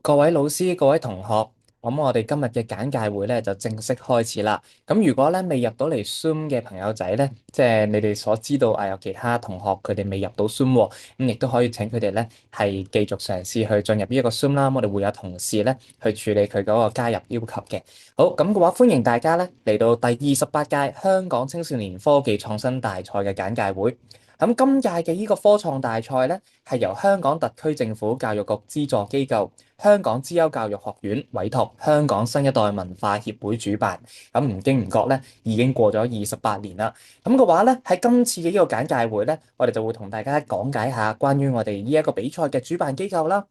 各位老師、各位同學，咁我哋今日嘅簡介會咧就正式開始啦。咁如果咧未入到嚟 Zoom 嘅朋友仔咧，即係你哋所知道有其他同學佢哋未入到 Zoom 喎，咁亦都可以請佢哋咧係繼續嘗試去進入呢一個 Zoom 啦。我哋會有同事咧去處理佢嗰個加入要求嘅。好，咁嘅話歡迎大家咧嚟到第28屆香港青少年科技創新大賽嘅簡介會。咁今屆嘅呢個科創大賽咧，係由香港特區政府教育局資助機構香港資優教育學院委託香港新一代文化協會主辦。咁唔經唔覺咧，已經過咗28年啦。咁嘅話咧，喺今次嘅呢個簡介會咧，我哋就會同大家講解下關於我哋呢一個比賽嘅主辦機構啦。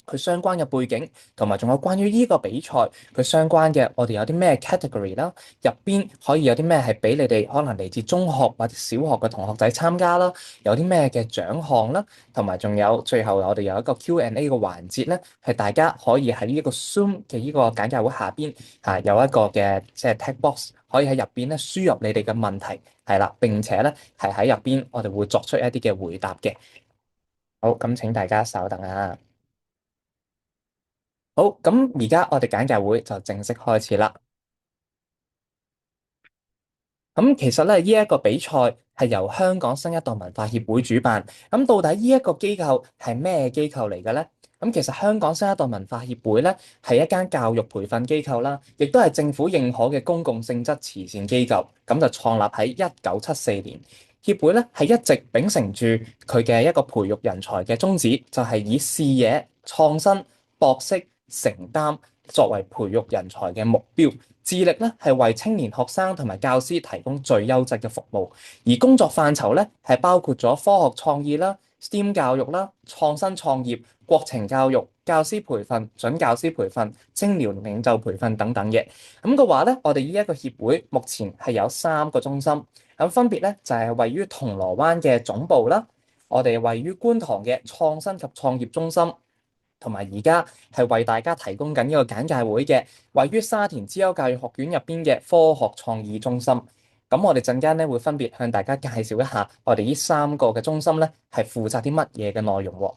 佢相關嘅背景，同埋仲有關於呢個比賽佢相關嘅，我哋有啲咩 category 啦，入邊可以有啲咩係俾你哋可能嚟自中學或者小學嘅同學仔參加啦，有啲咩嘅獎項啦，同埋仲有最後我哋有一個 Q&A 嘅環節咧，係大家可以喺呢一個 Zoom 嘅呢個簡介會下邊有一個嘅即係 text box，可以喺入邊咧輸入你哋嘅問題，係啦，並且咧係喺入邊我哋會作出一啲嘅回答嘅。好，咁請大家稍等啊。好，咁而家我哋簡介會就正式開始啦。咁其實咧，呢一個比賽係由香港新一代文化協會主辦。咁到底呢一個機構係咩機構嚟嘅咧？咁其實香港新一代文化協會咧係一間教育培訓機構啦，亦都係政府認可嘅公共性質慈善機構。咁就創立喺1974年。協會咧係一直秉承住佢嘅一個培育人才嘅宗旨，就係以視野、創新、博識、承擔作為培育人才嘅目標。致力咧係為青年學生同埋教師提供最優質嘅服務，而工作範疇咧係包括咗科學創意啦、STEM 教育啦、創新創業、國情教育、教師培訓、準教師培訓、青年領袖培訓等等嘅。咁嘅話咧，我哋呢一個協會目前係有3個中心，咁分別咧就係位於銅鑼灣嘅總部啦，我哋位於觀塘嘅創新及創業中心，同埋而家係為大家提供緊呢個簡介會嘅，位於沙田資優教育學院入邊嘅科學創意中心。咁我哋陣間咧會分別向大家介紹一下我哋呢3個嘅中心咧係負責啲乜嘢嘅內容喎。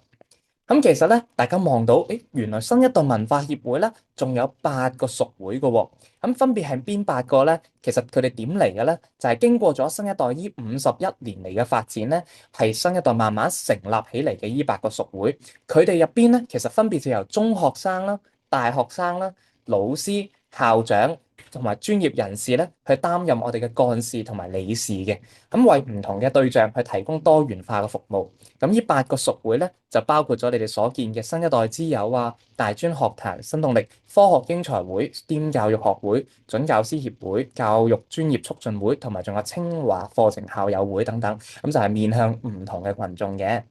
咁其實咧，大家望到，原來新一代文化協會咧，仲有8個屬會嘅喎。咁分別係邊8個咧？其實佢哋點嚟嘅咧？就係經過咗新一代呢51年嚟嘅發展咧，係新一代慢慢成立起嚟嘅呢8個屬會。佢哋入邊咧，其實分別就由中學生啦、大學生啦、老師、校長同埋專業人士咧，去擔任我哋嘅幹事同埋理事嘅。咁為唔同嘅對象去提供多元化嘅服務。咁呢8個屬會咧，就包括咗你哋所見嘅新一代之友啊、大專學壇、新動力、科學英才會、STEM 教育學會、準教師協會、教育專業促進會，同埋仲有清華課程校友會等等。咁就係面向唔同嘅群眾嘅。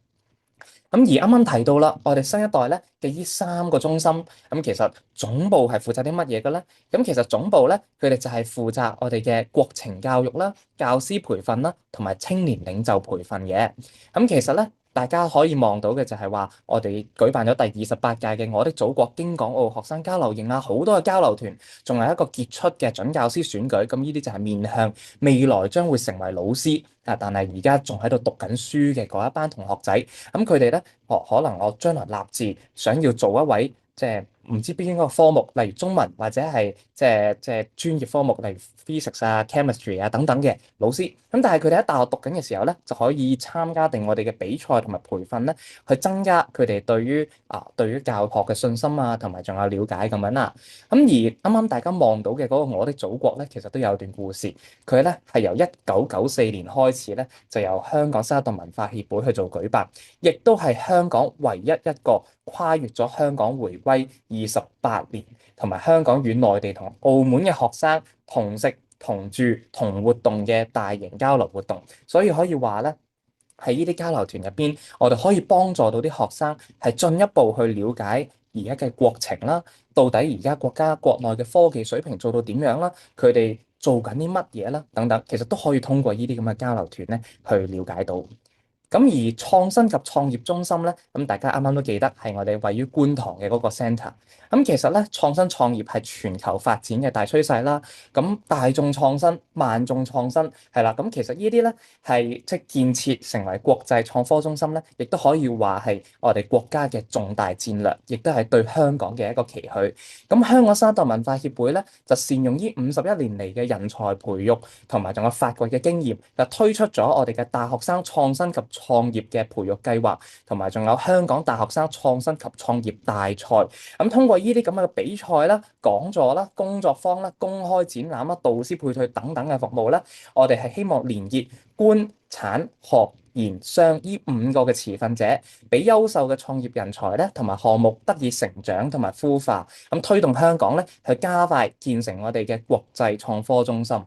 咁而啱啱提到啦，我哋新一代咧嘅呢3個中心，咁其實總部係負責啲乜嘢嘅咧？咁其實總部咧，佢哋就係負責我哋嘅國情教育啦、教師培訓啦，同埋青年領袖培訓嘅。咁其實咧，大家可以望到嘅就係話，我哋舉辦咗第28屆嘅我的祖國京港澳學生交流營啦，好多嘅交流團，仲有一個傑出嘅準教師選舉。咁呢啲就係面向未來將會成為老師但係而家仲喺度讀緊書嘅嗰一班同學仔。咁佢哋咧，可能我將來立志想要做一位即係唔知邊一個科目，例如中文或者係即係專業科目，例如 physics 啊、chemistry 啊等等嘅老師。咁但係佢哋喺大學讀緊嘅時候咧，就可以參加定我哋嘅比賽同埋培訓咧，去增加佢哋對於教學嘅信心啊，同埋仲有了解咁樣啦。咁而啱啱大家望到嘅嗰個我的祖國咧，其實都有段故事。佢咧係由1994年開始咧，就由香港新一代文化協會去做舉辦，亦都係香港唯一一個跨越咗香港回歸28年，同埋香港與內地同澳門嘅學生同食同住同活動嘅大型交流活動。所以可以話咧，喺呢啲交流團入邊，我哋可以幫助到啲學生係進一步去了解而家嘅國情啦，到底而家國家國內嘅科技水平做到點樣啦，佢哋做緊啲乜嘢啦，等等，其實都可以通過呢啲咁嘅交流團咧去了解到。咁而創新及創業中心咧，咁大家啱啱都記得係我哋位於觀塘嘅嗰個 centre。咁其實咧，創新創業係全球發展嘅大趨勢啦。咁大眾創新、萬眾創新係啦。咁其實呢啲咧係即係建設成為國際創科中心咧，亦都可以話係我哋國家嘅重大戰略，亦都係對香港嘅一個期許。咁香港新一代文化協會咧，就善用呢51年嚟嘅人才培育同埋仲有發掘嘅經驗，就推出咗我哋嘅大學生創新及創業嘅培育計劃，同埋仲有香港大學生創新及創業大賽。咁通過呢啲咁嘅比賽啦、講座啦、工作坊啦、公開展覽啦、導師配對等等嘅服務咧，我哋係希望連結官、產、學、研、商呢5個嘅持份者，俾優秀嘅創業人才咧同埋項目得以成長同埋孵化，咁推動香港咧去加快建成我哋嘅國際創科中心。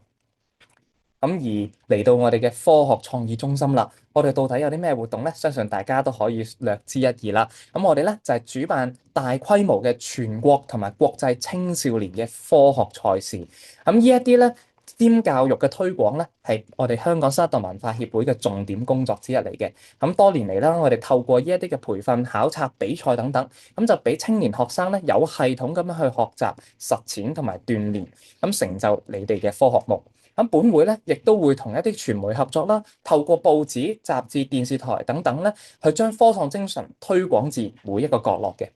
咁而嚟到我哋嘅科學創意中心啦，我哋到底有啲咩活動咧？相信大家都可以略知一二啦。咁我哋咧就係主辦大規模嘅全國同埋國際青少年嘅科學賽事。咁呢一啲咧，STEM 教育嘅推廣咧，係我哋香港新一代文化協會嘅重點工作之一嚟嘅。咁多年嚟啦，我哋透過呢一啲嘅培訓、考察、比賽等等，咁就俾青年學生咧有系統咁樣去學習、實踐同埋鍛鍊，咁成就你哋嘅科學夢。咁本會咧，亦都會同一啲傳媒合作啦，透過報紙、雜誌、電視台等等咧，去將科創精神推廣至每一個角落嘅。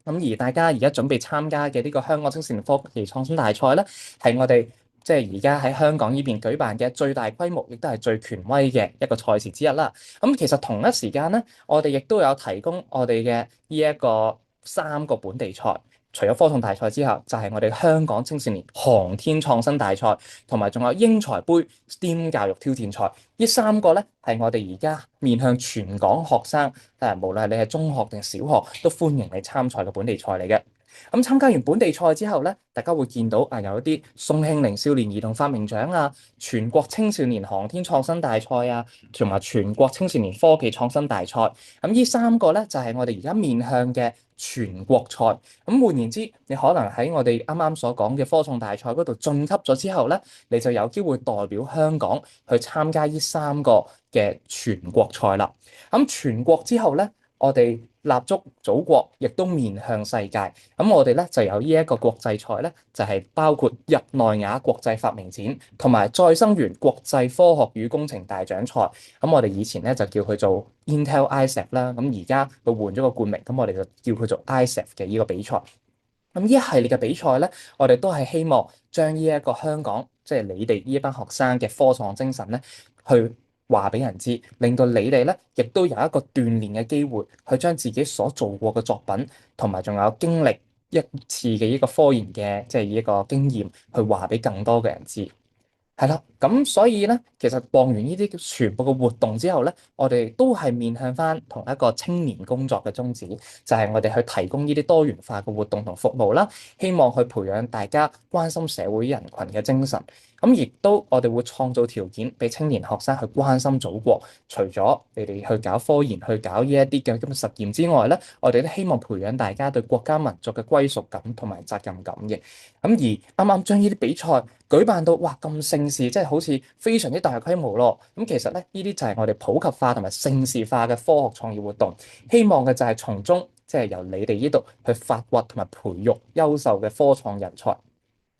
咁而大家而家準備參加嘅呢個香港青少年科技創新大賽咧，係我哋即係而家喺香港呢邊舉辦嘅最大規模，亦都係最權威嘅一個賽事之一啦。咁其實同一時間咧，我哋亦都有提供我哋嘅呢一個3個本地賽。除咗科創大賽之後，就係我哋香港青少年航天創新大賽，同埋仲有英才杯 STEM 教育挑戰賽。呢3個咧係我哋而家面向全港學生，無論係你係中學定小學，都歡迎你參賽嘅本地賽嚟嘅。咁參加完本地賽之後咧，大家會見到有一啲宋慶齡少年兒童發明獎啊、全國青少年航天創新大賽啊，同埋全國青少年科技創新大賽。咁呢3個咧就係我哋而家面向嘅全國賽。咁換言之，你可能喺我哋啱啱所講嘅科創大賽嗰度晉級咗之後咧，你就有機會代表香港去參加呢3個嘅全國賽啦。咁全國之後咧，我哋立足祖國，亦都面向世界。咁我哋咧就有呢一個國際賽咧，就係包括日內瓦國際發明展同埋再生園國際科學與工程大獎賽。咁我哋以前咧就叫佢做 Intel ISEF 啦，咁而家佢換咗個冠名，咁我哋就叫佢做 ISEF 嘅呢個比賽。咁呢一系列嘅比賽咧，我哋都係希望將呢一個香港，即係你哋呢一班學生嘅科創精神咧，去話俾人知，令到你哋咧，亦都有一個鍛鍊嘅機會，去將自己所做過嘅作品，同埋仲有經歷一次嘅呢個科研嘅，即係呢一個經驗，去話俾更多嘅人知。係啦，咁所以咧，其實辦完呢啲全部嘅活動之後咧，我哋都係面向翻同一個青年工作嘅宗旨，就係我哋去提供呢啲多元化嘅活動同服務啦，希望去培養大家關心社會人群嘅精神。咁亦都我哋會創造條件俾青年學生去關心祖國。除咗你哋去搞科研、去搞呢一啲嘅咁嘅實驗之外咧，我哋都希望培養大家對國家民族嘅歸屬感同埋責任感嘅。咁而啱啱將呢啲比賽舉辦到哇咁盛事，即係好似非常之大規模咯。咁其實咧，呢啲就係我哋普及化同埋盛事化嘅科學創意活動。希望嘅就係從中即係由你哋呢度去發掘同埋培育優秀嘅科創人才。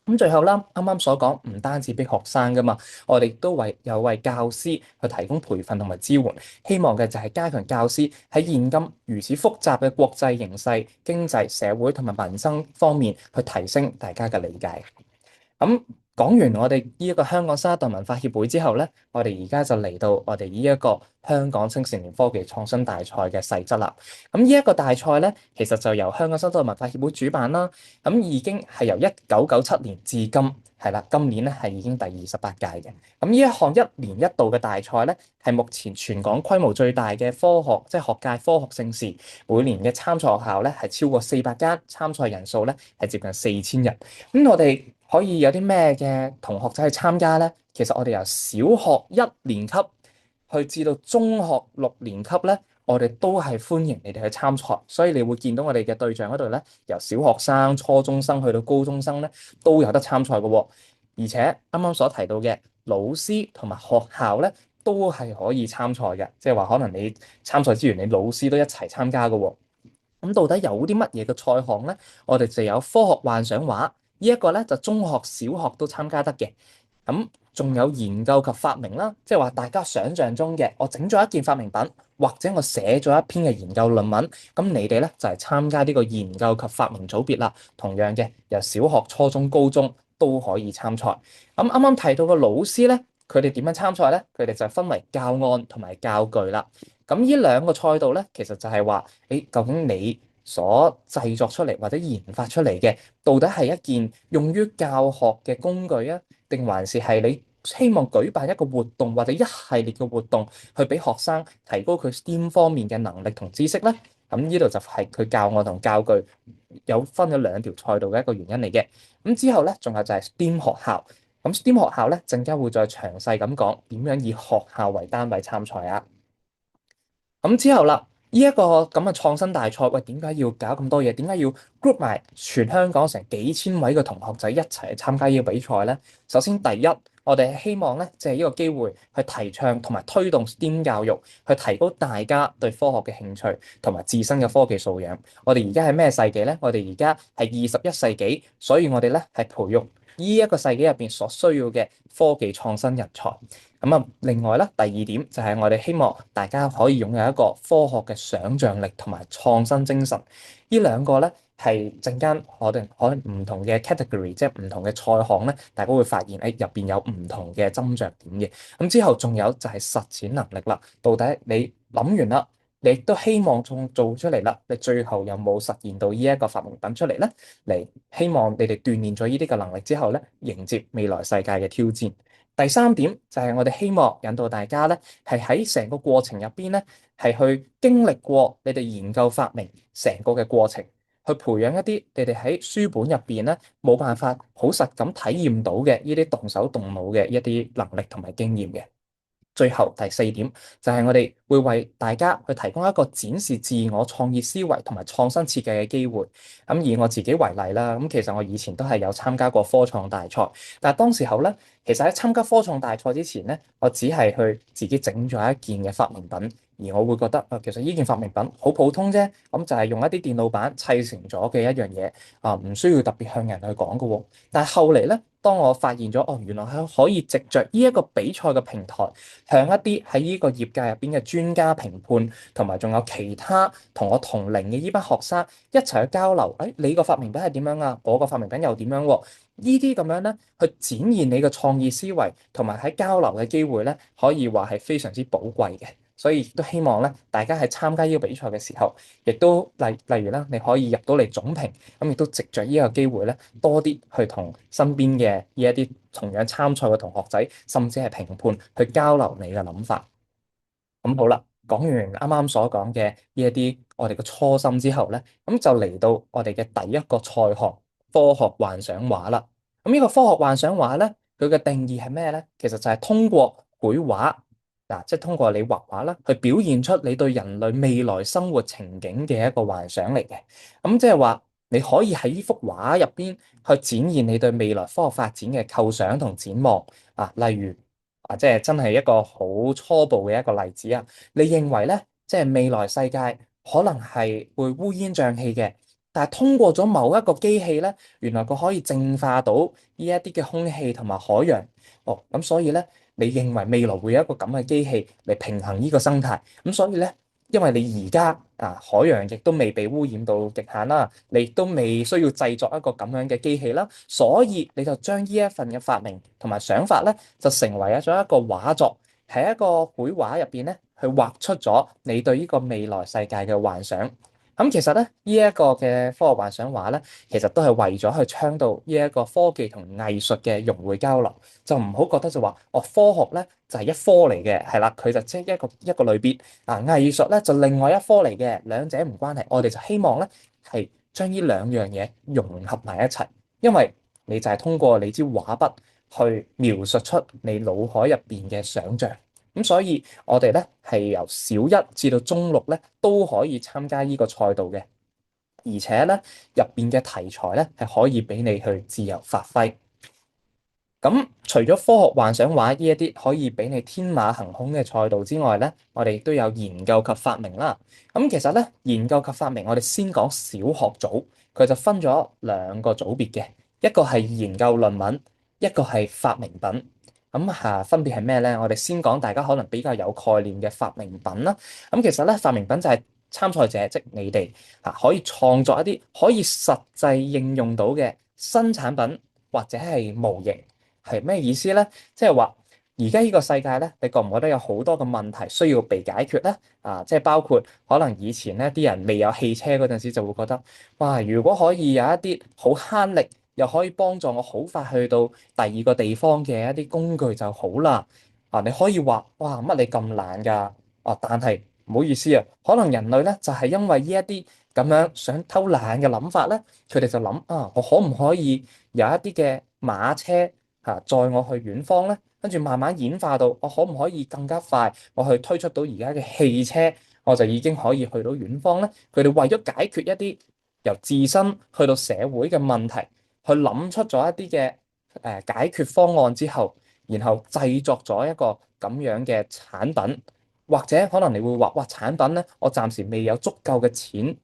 咁最後啦，啱啱所講唔單止俾學生噶嘛，我哋都為教師去提供培訓同埋支援，希望嘅就係加強教師喺現今如此複雜嘅國際形勢、經濟、社會同埋民生方面去提升大家嘅理解。咁講完我哋呢一個香港新一代文化協會之後咧，我哋而家就嚟到我哋呢一個香港青少年科技創新大賽嘅細則啦。咁呢一個大賽咧，其實就由香港新一代文化協會主辦啦。咁已經係由1997年至今，係啦，今年咧係已經第28屆嘅。咁呢一項一年一度嘅大賽咧，係目前全港規模最大嘅科學即係學界科學盛事。每年嘅參賽學校咧係超過400間，參賽人數咧係接近4000人。咁我哋可以有啲咩嘅同學仔去參加咧？其實我哋由小學1年級去至到中學6年級咧，我哋都係歡迎你哋去參賽。所以你會見到我哋嘅對象嗰度咧，由小學生、初中生去到高中生咧，都有得參賽嘅喎。而且啱啱所提到嘅老師同埋學校咧，都係可以參賽嘅，即係話可能你參賽之餘，你老師都一齊參加嘅喎。咁到底有啲乜嘢嘅賽項咧？我哋就有科學幻想畫，呢一個咧就中學、小學都參加得嘅。咁仲有研究及發明啦，即係話大家想象中嘅，我整咗一件發明品，或者我寫咗一篇嘅研究論文，咁你哋咧就係參加呢個研究及發明組別啦。同樣嘅，由小學、初中、高中都可以參賽。咁啱啱提到嘅老師咧，佢哋點樣參賽咧？佢哋就分為教案同埋教具啦。咁呢兩個賽道咧，其實就係話，究竟你所製作出嚟或者研發出嚟嘅，到底係一件用於教學嘅工具啊，定還是係你希望舉辦一個活動或者一系列嘅活動，去俾學生提高佢 STEAM 方面嘅能力同知識咧？咁呢度就係佢教案同教具有分咗兩條賽道嘅一個原因嚟嘅。咁之後咧，仲有就係 STEAM 學校。咁 STEAM 學校咧，陣間會再詳細咁講點樣以學校為單位參賽啊。咁之後啦，呢一個咁嘅創新大賽，喂，點解要搞咁多嘢？點解要 group 埋全香港成幾千位嘅同學仔一齊去參加呢個比賽咧？首先第一，我哋係希望咧，借呢個機會去提倡同埋推動 STEAM 教育，去提高大家對科學嘅興趣同埋自身嘅科技素養。我哋而家係咩世紀咧？我哋而家係21世紀，所以我哋咧係培育呢一個世紀入邊所需要嘅科技創新人才。咁啊，另外咧，第二點就係我哋希望大家可以擁有一個科學嘅想像力同埋創新精神。呢兩個咧係陣間我哋可能唔同嘅 category，即係唔同嘅賽項咧，大家會發現入邊有唔同嘅斟酌點嘅。咁之後仲有就係實踐能力啦。到底你諗完啦，你亦都希望仲做出嚟啦，你最後有冇實現到呢一個發明品出嚟咧？嚟希望你哋鍛鍊咗呢啲嘅能力之後咧，迎接未來世界嘅挑戰。第三點就係我哋希望引導大家咧，係喺成個過程入邊咧，係去經歷過你哋研究發明成個嘅過程，去培養一啲你哋喺書本入邊咧冇辦法好實感體驗到嘅呢啲動手動腦嘅一啲能力同埋經驗嘅。最後第四點就係我哋會為大家去提供一個展示自我創意思維同埋創新設計嘅機會。咁以我自己為例啦，咁其實我以前都係有參加過科創大賽，但係當時候咧，其實喺參加科創大賽之前咧，我只係去自己整咗一件嘅發明品，而我會覺得其實呢件發明品好普通啫，咁就係用一啲電腦板砌成咗嘅一樣嘢，唔需要特別向人去講嘅喎。但係後嚟咧，當我發現咗原來係可以藉着呢一個比賽嘅平台，向一啲喺呢個業界入邊嘅專家評判，同埋仲有其他同我同齡嘅呢班學生一齊去交流。你個發明品係點樣啊？我個發明品又點樣喎？呢啲咁樣咧，去展現你嘅創意思維，同埋喺交流嘅機會咧，可以話係非常之寶貴嘅。所以亦都希望咧，大家喺參加呢個比賽嘅時候，亦都例如啦，你可以入到嚟總評，咁亦都藉着呢個機會咧，多啲去同身邊嘅呢一啲同樣參賽嘅同學仔，甚至係評判去交流你嘅諗法。咁好啦，講完啱啱所講嘅呢一啲我哋嘅初心之後咧，咁就嚟到我哋嘅第一個賽項科學幻想畫啦。咁呢個科學幻想畫咧，佢嘅定義係咩咧？其實就係通過繪畫嗱，即係通過你畫畫啦，去表現出你對人類未來生活情景嘅一個幻想嚟嘅。咁即係話你可以喺呢幅畫入邊去展現你對未來科學發展嘅構想同展望啊，例如。即係真係一個好初步嘅一個例子啊！你認為咧，即係未來世界可能係會烏煙瘴氣嘅，但係通過咗某一個機器咧，原來佢可以淨化到呢一啲嘅空氣同埋海洋。咁所以咧，你認為未來會有一個咁嘅機器嚟平衡呢個生態？咁所以咧。因為你而家海洋亦都未被污染到極限啦，你亦都未需要製作一個咁樣嘅機器啦，所以你就將呢一份嘅發明同埋想法咧，就成為咗一個畫作，喺一個繪畫入邊咧，去畫出咗你對呢個未來世界嘅幻想。咁其實咧，呢一個嘅科學幻想畫咧，其實都係為咗去倡導呢一個科技同藝術嘅融會交流，就唔好覺得就話科學咧就係一科嚟嘅，係啦，佢就即係一個類別藝術咧就另外一科嚟嘅，兩者唔關係。我哋就希望咧係將呢兩樣嘢融合埋一齊，因為你就係通過你支畫筆去描述出你腦海入邊嘅想像。咁所以我哋咧係由小一至到中六咧都可以參加呢個賽道嘅，而且咧入邊嘅題材咧係可以俾你去自由發揮。咁除咗科學幻想畫呢一啲可以俾你天馬行空嘅賽道之外咧，我哋亦都有研究及發明啦。咁其實咧，研究及發明，我哋先講小學組，佢就分咗兩個組別嘅，一個係研究論文，一個係發明品。咁分別係咩咧？我哋先講大家可能比較有概念嘅發明品啦。咁其實咧，發明品就係參賽者，即你哋可以創作一啲可以實際應用到嘅新產品或者係模型。係咩意思咧？即係話而家呢個世界咧，你覺唔覺得有好多嘅問題需要被解決咧？即係包括可能以前咧啲人未有汽車嗰陣時，就會覺得哇，如果可以有一啲好慳力又可以幫助我好快去到第二個地方嘅一啲工具就好啦。你可以話哇，乜你咁懶㗎？但係唔好意思啊，可能人類咧就係因為呢一啲咁樣想偷懶嘅諗法咧，佢哋就諗我可唔可以有一啲嘅馬車？載我去遠方咧，跟住慢慢演化到我可唔可以更加快，我去推出到而家嘅汽車，我就已經可以去到遠方咧。佢哋為咗解決一啲由自身去到社會嘅問題，去諗出咗一啲嘅解決方案之後，然後製作咗一個咁樣嘅產品，或者可能你會話，哇，產品咧，我暫時未有足夠嘅錢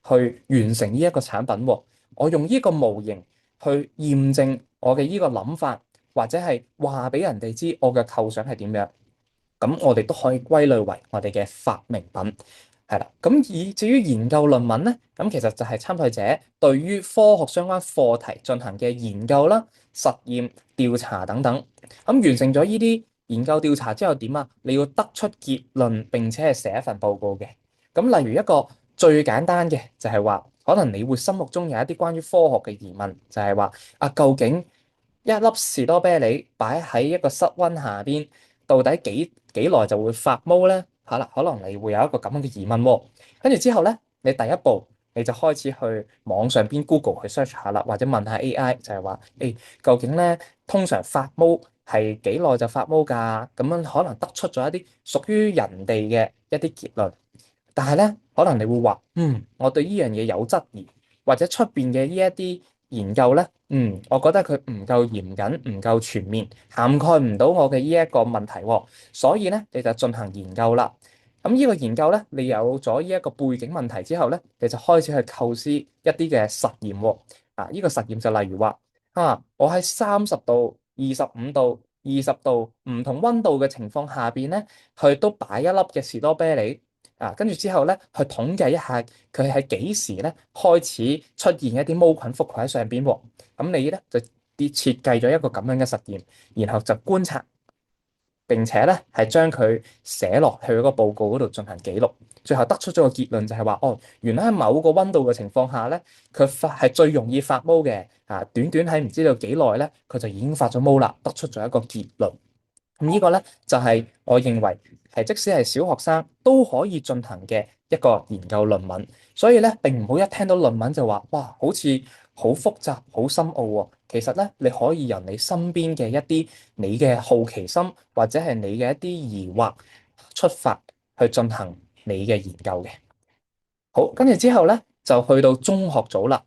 去完成呢一個產品喎，我用呢個模型去驗證我嘅呢個諗法。或者係話俾人哋知我嘅構想係點樣，咁我哋都可以歸類為我哋嘅發明品，係啦。咁至於研究論文咧，咁其實就係參賽者對於科學相關課題進行嘅研究啦、實驗、調查等等。咁完成咗呢啲研究調查之後點啊？你要得出結論並且係寫一份報告嘅。咁例如一個最簡單嘅就係話，可能你會心目中有一啲關於科學嘅疑問，就係話究竟一粒士多啤梨擺喺一個室溫下邊，到底幾耐就會發毛咧？好啦，可能你會有一個咁樣嘅疑問喎。跟住之後咧，你第一步你就開始去網上邊 Google 去 search 下啦，或者問下 AI，就係話究竟咧通常發毛係幾耐就發毛㗎？咁樣可能得出咗一啲屬於人哋嘅一啲結論。但係咧，可能你會話，我對呢樣嘢有質疑，或者出邊嘅呢一啲研究咧，我覺得佢唔夠嚴謹，唔夠全面，涵蓋唔到我嘅呢一個問題喎。所以咧，你就進行研究啦。咁呢個研究咧，你有咗呢一個背景問題之後咧，你就開始去構思一啲嘅實驗喎。呢個實驗就例如話，我喺30度、25度、20度唔同溫度嘅情況下邊咧，去都擺一粒嘅士多啤梨。跟住之後咧，去統計一下佢係幾時咧開始出現一啲毛菌覆蓋喺上邊喎。咁你咧就設計咗一個咁樣嘅實驗，然後就觀察，並且咧係將佢寫落去嗰個報告嗰度進行記錄。最後得出咗個結論就係話，原來喺某個溫度嘅情況下咧，佢係最容易發毛嘅。短短喺唔知道幾耐咧，佢就已經發咗毛啦。得出咗一個結論。咁呢個咧就係我認為係即使係小學生都可以進行嘅一個研究論文，所以咧並唔好一聽到論文就話哇，好似好複雜、好深奧喎。其實咧，你可以由你身邊嘅一啲你嘅好奇心或者係你嘅一啲疑惑出發去進行你嘅研究嘅。好，跟住之後咧就去到中學組啦。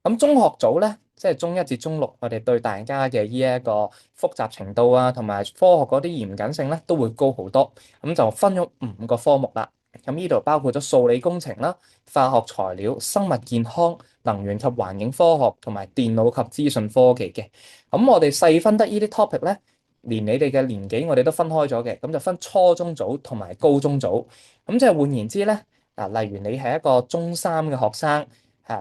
咁中學組咧，即係中一至中六，我哋對大家嘅呢一個複雜程度同埋科學嗰啲嚴謹性咧，都會高好多。咁就分咗5個科目啦。咁呢度包括咗數理工程啦、化學材料、生物健康、能源及環境科學同埋電腦及資訊科技嘅。咁我哋細分得呢啲 topic 咧，連你哋嘅年紀我哋都分開咗嘅。咁就分初中組同埋高中組。咁即係換言之咧。例如你係一個中三嘅學生，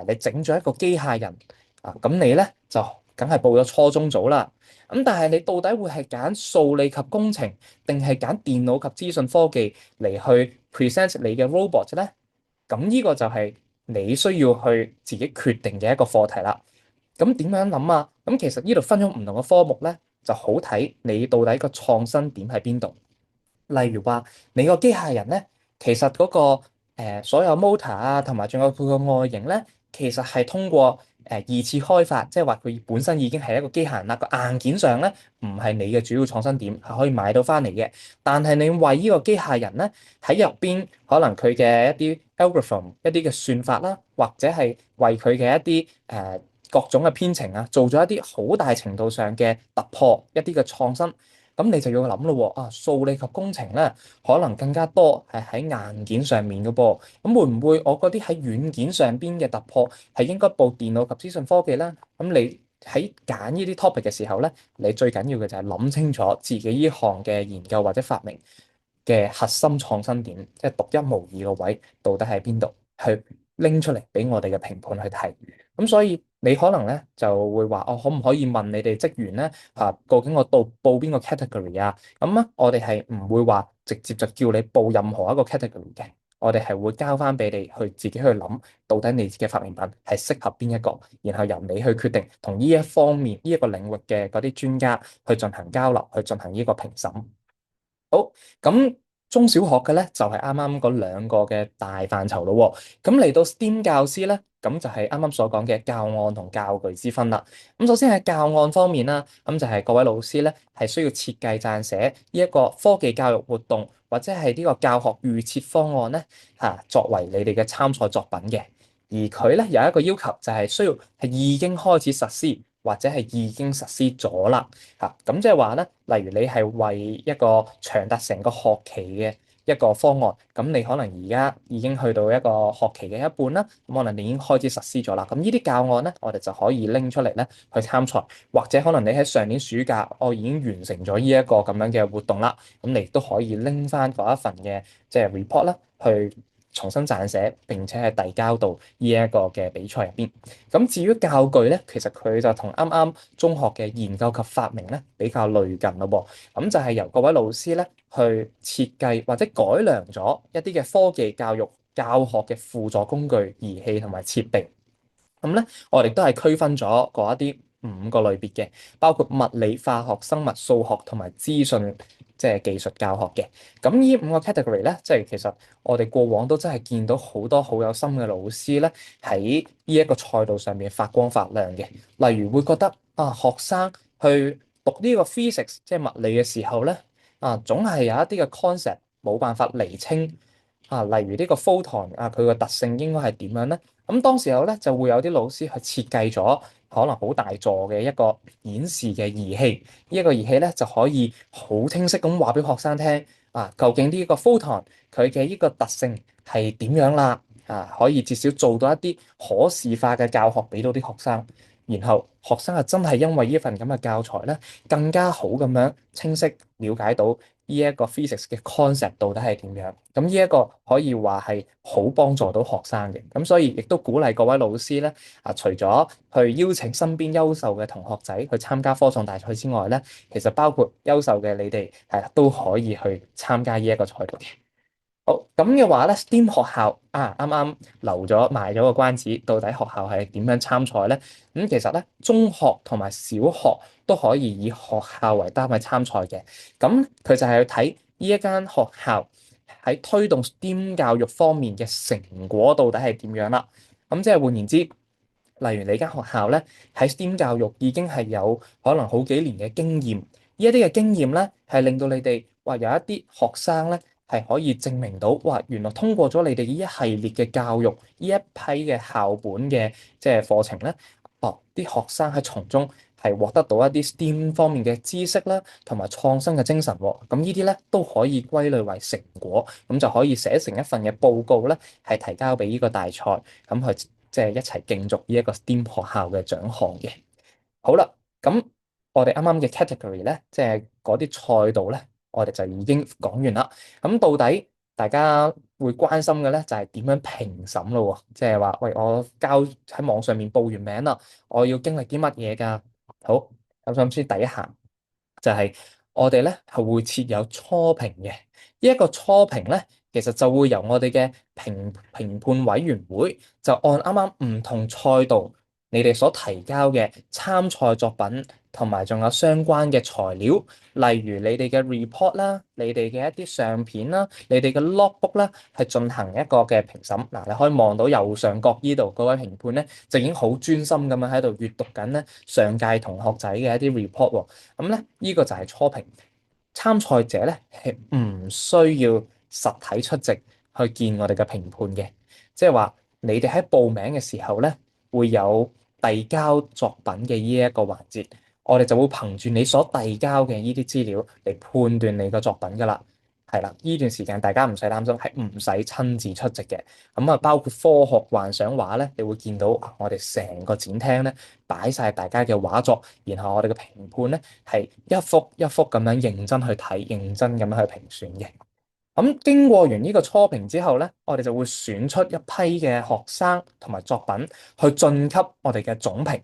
你整咗一個機械人，咁你咧就梗係報咗初中組啦。咁但係你到底會係揀數理及工程，定係揀電腦及資訊科技嚟去 present 你嘅 robot 咧？咁呢個就係你需要去自己決定嘅一個課題啦。咁點樣諗啊？咁其實呢度分咗唔同嘅科目咧，就好睇你到底個創新點喺邊度。例如話你個機械人咧，其實嗰個所有 motor 同埋仲有佢個外形咧，其實係通過二次開發，即係話佢本身已經係一個機械人啦。個硬件上咧，唔係你嘅主要創新點，係可以買到翻嚟嘅。但係你為呢個機械人咧喺入邊，可能佢嘅一啲 algorithm、一啲嘅算法啦，或者係為佢嘅一啲各種嘅編程啊，做咗一啲好大程度上嘅突破，一啲嘅創新。咁你就要諗咯喎，啊，數理及工程咧，可能更加多係喺硬件上面嘅噃。咁會唔會我嗰啲喺軟件上邊嘅突破係應該報電腦及資訊科技咧？咁你喺揀呢啲 topic 嘅時候咧，你最緊要嘅就係諗清楚自己呢項嘅研究或者發明嘅核心創新點，即係獨一無二個位，到底喺邊度，去拎出嚟俾我哋嘅評判去睇。咁所以你可能咧就會話，我可唔可以問你哋職員咧究竟我報邊個 category 啊？咁啊，我哋係唔會話直接就叫你報任何一個 category 嘅，我哋係會交翻俾你去自己去諗，到底你自己嘅發明品係適合邊一個，然後由你去決定同呢一方面呢一個領域嘅嗰啲專家去進行交流，去進行呢個評審。好，咁中小學嘅咧就係啱啱嗰兩個嘅大範疇咯喎。咁嚟到 STEAM 教師咧，咁就係啱啱所講嘅教案同教具之分啦。咁首先喺教案方面啦，咁就係各位老師咧係需要設計撰寫呢一個科技教育活動或者係呢個教學預設方案咧作為你哋嘅參賽作品嘅。而佢咧有一個要求就係需要係已經開始實施或者係已經實施咗啦。咁即係話咧，例如你係為一個長達成個學期嘅一個方案，咁你可能而家已經去到一個學期嘅一半啦，咁可能你已經開始實施咗啦。咁呢啲教案咧，我哋就可以拎出嚟咧去參賽，或者可能你喺上年暑假我已經完成咗呢一個咁樣嘅活動啦，咁你都可以拎翻嗰一份嘅即係 report 啦，去重新撰寫並且係遞交到呢一個嘅比賽入邊。咁至於教具咧，其實佢就同啱啱中學嘅研究及發明咧比較類近咯噃。咁就係由各位老師咧去設計或者改良咗一啲嘅科技教育教學嘅輔助工具、儀器同埋設備。咁咧，我哋都係區分咗嗰一啲五個類別嘅，包括物理、化學、生物、數學同埋資訊，即係技術教學嘅。咁呢五個 category 咧，即係其實我哋過往都真係見到好多好有心嘅老師咧，喺呢一個賽道上面發光發亮嘅。例如會覺得啊，學生去讀呢個 physics 即係物理嘅時候咧，總係有一啲嘅 concept 冇辦法釐清。例如呢個 photon 佢個特性應該係點樣咧？咁當時候咧就會有啲老師去設計咗可能好大座嘅一個顯示嘅儀器，呢一個儀器咧就可以好清晰咁話俾學生聽究竟呢個 photon 佢嘅呢個特性係點樣啦？可以至少做到一啲可視化嘅教學俾到啲學生，然後學生真係因為呢份咁嘅教材咧，更加好咁樣清晰了解到呢一個 physics 嘅 concept 到底係點樣。咁呢一個可以話係好幫助到學生嘅。咁所以亦都鼓勵各位老師咧除咗去邀請身邊優秀嘅同學仔去參加科創大賽之外咧，其實包括優秀嘅你哋都可以去參加呢一個賽道嘅。好，咁嘅話咧，STEAM 學校啱啱留咗賣咗個關子，到底學校係點樣參賽咧？其實咧，中學同埋小學都可以以學校為單位參賽嘅。咁佢就係去睇呢一間學校喺推動 STEAM 教育方面嘅成果到底係點樣啦。咁即係換言之，例如你間學校咧喺 STEAM 教育已經係有可能好幾年嘅經驗，呢一啲嘅經驗咧係令到你哋話有一啲學生咧。係可以證明到，哇！原來通過咗你哋呢一系列嘅教育，呢一批嘅校本嘅即係課程咧，啲學生喺從中係獲得到一啲 STEAM 方面嘅知識啦，同埋創新嘅精神喎。咁呢啲咧都可以歸類為成果，咁就可以寫成一份嘅報告咧，係提交俾呢個大賽，咁去即係一齊競逐呢一個 STEAM 學校嘅獎項嘅。好啦，咁我哋啱啱嘅 category 咧，即係嗰啲賽道咧，我哋就已經講完啦。咁到底大家會關心嘅咧，就係點樣評審咯喎？即係話，喂，我交喺網上面報完名啦，我要經歷啲乜嘢㗎？好，咁首先第一行就係我哋咧係會設有初評嘅。呢一個初評咧，其實就會由我哋嘅評判委員會就按啱啱唔同賽道。你哋所提交嘅參賽作品，同埋仲有相關嘅材料，例如你哋嘅 report 啦，你哋嘅一啲相片啦，你哋嘅 logbook 啦，係進行一個嘅評審。嗱，你可以望到右上角呢度嗰位評判咧，就已經好專心咁樣喺度閱讀緊咧上屆同學仔嘅一啲 report 喎。咁咧，呢個就係初評。參賽者咧係唔需要實體出席去見我哋嘅評判嘅，即係話你哋喺報名嘅時候咧會有遞交作品嘅呢一個環節，我哋就會憑住你所遞交嘅呢啲資料嚟判斷你個作品㗎啦。係啦，呢段時間大家唔使擔心，係唔使親自出席嘅。咁啊，包括科學幻想畫咧，你會見到我哋成個展廳咧擺晒大家嘅畫作，然後我哋嘅評判咧係一幅一幅咁樣認真去睇，認真咁樣去評選嘅。咁經過完呢個初評之後咧，我哋就會選出一批嘅學生同埋作品去晉級我哋嘅總評。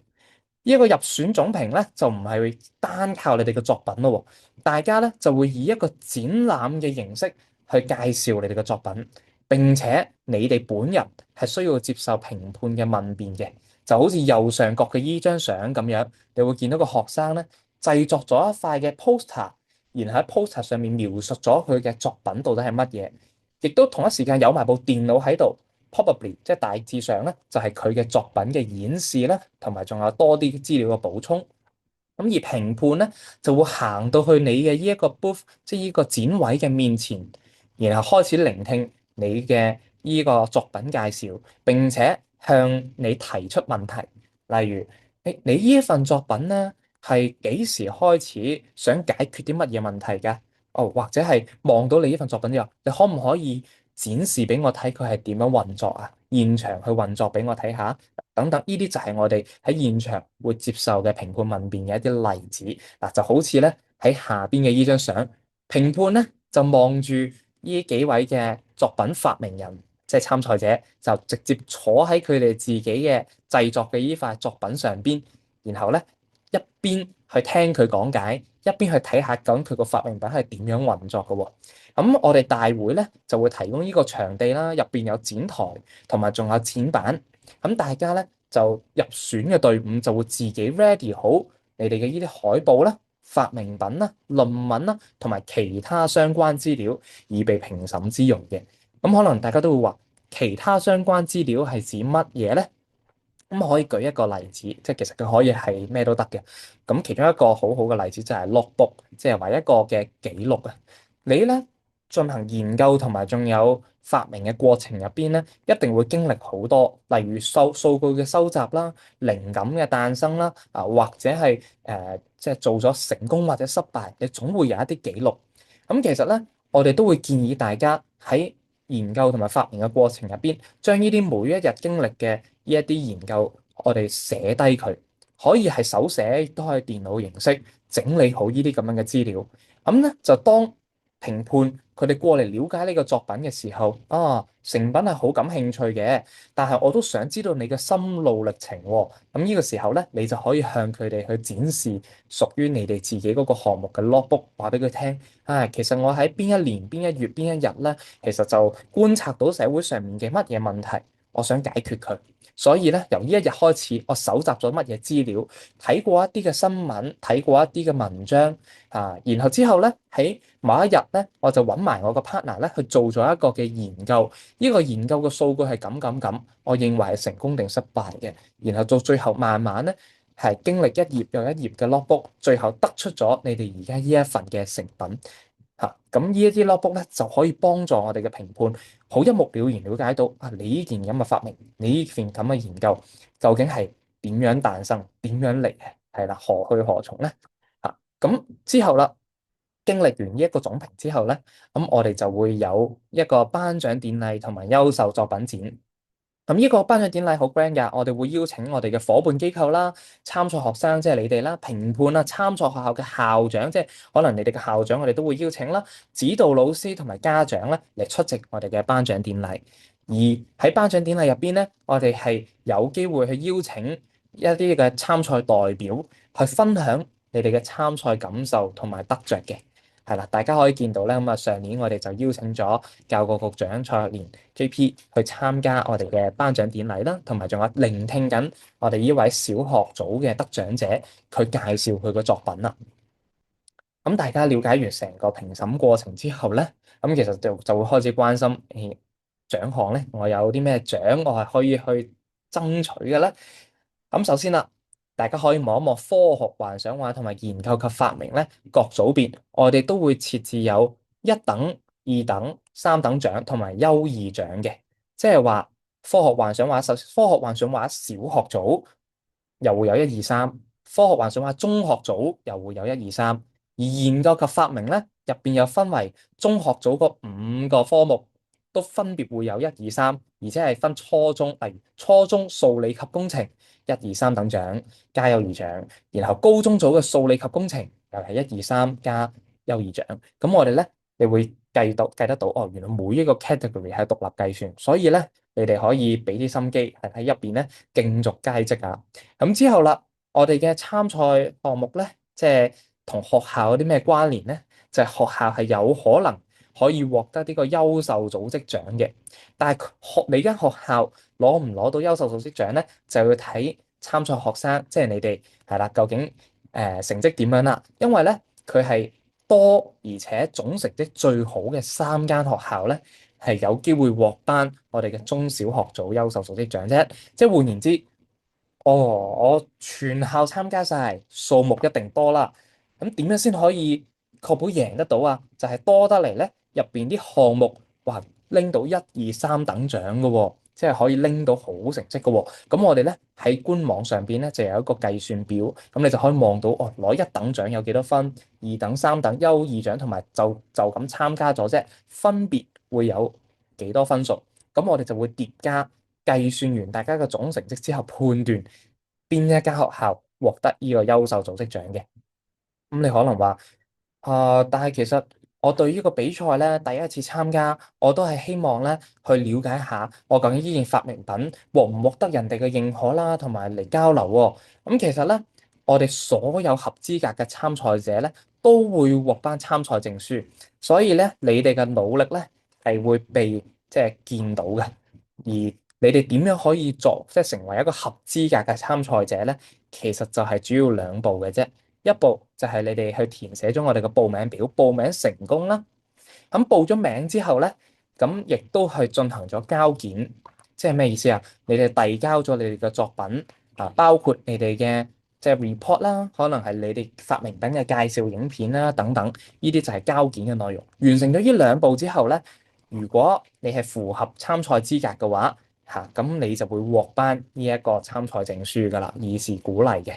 呢一個入選總評咧，就唔係單靠你哋嘅作品咯喎，大家咧就會以一個展覽嘅形式去介紹你哋嘅作品，並且你哋本人係需要接受評判嘅問辯嘅，就好似右上角嘅依張相咁樣，你會見到個學生咧製作咗一塊嘅 poster，然後喺 poster 上面描述咗佢嘅作品到底係乜嘢，亦都同一時間有埋部電腦喺度。Probably 即係大致上咧，就係佢嘅作品嘅演示啦，同埋仲有多啲資料嘅補充。咁而評判咧就會行到去你嘅呢一個 booth，即係呢個展位嘅面前，然後開始聆聽你嘅呢個作品介紹，並且向你提出問題，例如你呢一份作品咧係幾時開始想解決啲乜嘢問題㗎？哦，或者係望到你呢份作品之後，你可唔可以展示俾我睇佢係點樣運作啊？現場去運作俾我睇下，等等，呢啲就係我哋喺現場會接受嘅評判問辯嘅一啲例子。嗱，就好似咧喺下邊嘅呢張相，評判咧就望住呢幾位嘅作品發明人，即係參賽者，就直接坐喺佢哋自己嘅製作嘅呢塊作品上邊，然後咧一邊去聽佢講解，一邊去睇下究竟佢個發明品係點樣運作嘅喎。咁我哋大會咧就會提供呢個場地啦，入邊有展台同埋仲有展板。咁大家咧就入選嘅隊伍就會自己 ready 好你哋嘅呢啲海報啦、發明品啦、論文啦，同埋其他相關資料，以備評審之用嘅。咁可能大家都會話，其他相關資料係指乜嘢咧？咁可以舉一個例子，即係其實佢可以係咩都得嘅。咁其中一個好好嘅例子就係 logbook，即係話一個嘅記錄啊。你咧進行研究同埋仲有發明嘅過程入邊咧，一定會經歷好多，例如數據嘅收集啦、靈感嘅誕生啦，或者係即係做咗成功或者失敗，你總會有一啲記錄。咁其實咧，我哋都會建議大家喺研究同埋發明嘅過程入邊，將呢啲每一日經歷嘅呢一啲研究，我哋寫低佢，可以係手寫，亦都可以電腦形式整理好呢啲咁樣嘅資料。咁咧就當評判佢哋過嚟了解呢個作品嘅時候，成品係好感興趣嘅，但係我都想知道你嘅心路歷程喎。咁呢個時候咧，你就可以向佢哋去展示屬於你哋自己嗰個項目嘅 logbook，話俾佢聽。其實我喺邊一年邊一月邊一日咧，其實就觀察到社會上面嘅乜嘢問題，我想解決佢。所以咧，由呢一日開始，我搜集咗乜嘢資料，睇過一啲嘅新聞，睇過一啲嘅文章，然後之後咧喺某一日咧，我就揾埋我個 partner 咧去做咗一個嘅研究。呢個研究嘅數據係咁咁咁，我認為係成功定失敗嘅。然後到最後慢慢咧係經歷一頁又一頁嘅 logbook，最後得出咗你哋而家呢一份嘅成品。咁呢一啲 logbook 咧就可以幫助我哋嘅評判好一目了然了解到你呢件咁嘅發明，你呢件咁嘅研究究竟係點樣誕生、點樣嚟嘅，係啦，何去何從咧？咁之後啦，經歷完呢一個總評之後咧，咁我哋就會有一個頒獎典禮同埋優秀作品展。咁呢個頒獎典禮好 grand 㗎，我哋會邀請我哋嘅伙伴機構啦、參賽學生即係你哋啦、評判啦、參賽學校嘅校長，即係可能你哋嘅校長，我哋都會邀請啦、指導老師同埋家長咧嚟出席我哋嘅頒獎典禮。而喺頒獎典禮入邊咧，我哋係有機會去邀請一啲嘅參賽代表去分享你哋嘅參賽感受同埋得着嘅。係啦，大家可以見到咧，咁上年我哋就邀請咗教育局局長蔡若蓮 JP 去參加我哋嘅頒獎典禮啦，同埋仲有聆聽緊我哋呢位小學組嘅得獎者佢介紹佢個作品啦。咁大家了解完成個評審過程之後咧，咁其實就會開始關心獎項咧，我有啲咩獎我係可以去爭取嘅咧？咁首先啦，大家可以望一望科學幻想畫同埋研究及發明咧，各組別我哋都會設置有一等、二等、三等獎同埋優異獎嘅，即係話科學幻想畫小學組又會有一二三，科學幻想化中學組又會有一二三，而研究及發明咧入邊又分為中學組嗰五個科目，都分別會有一二三，而且係分初中，例如初中數理及工程一二三等獎加優異獎，然後高中組嘅數理及工程又係一二三加優異獎。咁我哋咧，你會計得到哦，原來每一個 category 係獨立計算，所以咧你哋可以俾啲心機係喺入邊咧競逐佳績啊。咁之後啦，我哋嘅參賽項目咧，即係同學校有啲咩關聯咧？就係學校係有可能可以獲得呢個優秀組織獎嘅，但係你間學校攞唔攞到優秀組織獎咧，就要睇參賽學生，即係你哋係啦，究竟成績點樣啦？因為咧佢係多而且總成績最好嘅三間學校咧，係有機會獲頒我哋嘅中小學組優秀組織獎啫。即係換言之，哦，我全校參加晒，數目一定多啦。咁點樣先可以確保贏得到啊？就係多得嚟咧，入邊啲項目哇拎到一二三等獎嘅喎，即係可以拎到好成績嘅喎。咁我哋咧喺官網上邊咧就有一個計算表，咁你就可以望到哦，攞一等獎有幾多分，二等、三等優異獎同埋就咁參加咗啫，分別會有幾多分數。咁我哋就會疊加計算完大家嘅總成績之後，判斷邊一間學校獲得呢個優秀組織獎嘅。咁你可能話但係其實我對呢個比賽咧第一次參加，我都係希望咧去了解下我究竟呢件發明品獲唔獲得人哋嘅認可啦，同埋嚟交流喎。咁其實咧，我哋所有合資格嘅參賽者咧都會獲頒參賽證書，所以咧你哋嘅努力咧係會被即係見到嘅。而你哋點樣可以即係成為一個合資格嘅參賽者咧？其實就係主要兩步嘅啫。一步就係你哋去填寫咗我哋嘅報名表，報名成功啦。咁報咗名之後咧，咁亦都係進行咗交件，即係咩意思啊？你哋遞交咗你哋嘅作品啊，包括你哋嘅即係 report 啦，可能係你哋發明品嘅介紹影片啦，等等，呢啲就係交件嘅內容。完成咗呢兩步之後咧，如果你係符合參賽資格嘅話，咁你就會獲頒呢一個參賽證書㗎啦，以示鼓勵嘅。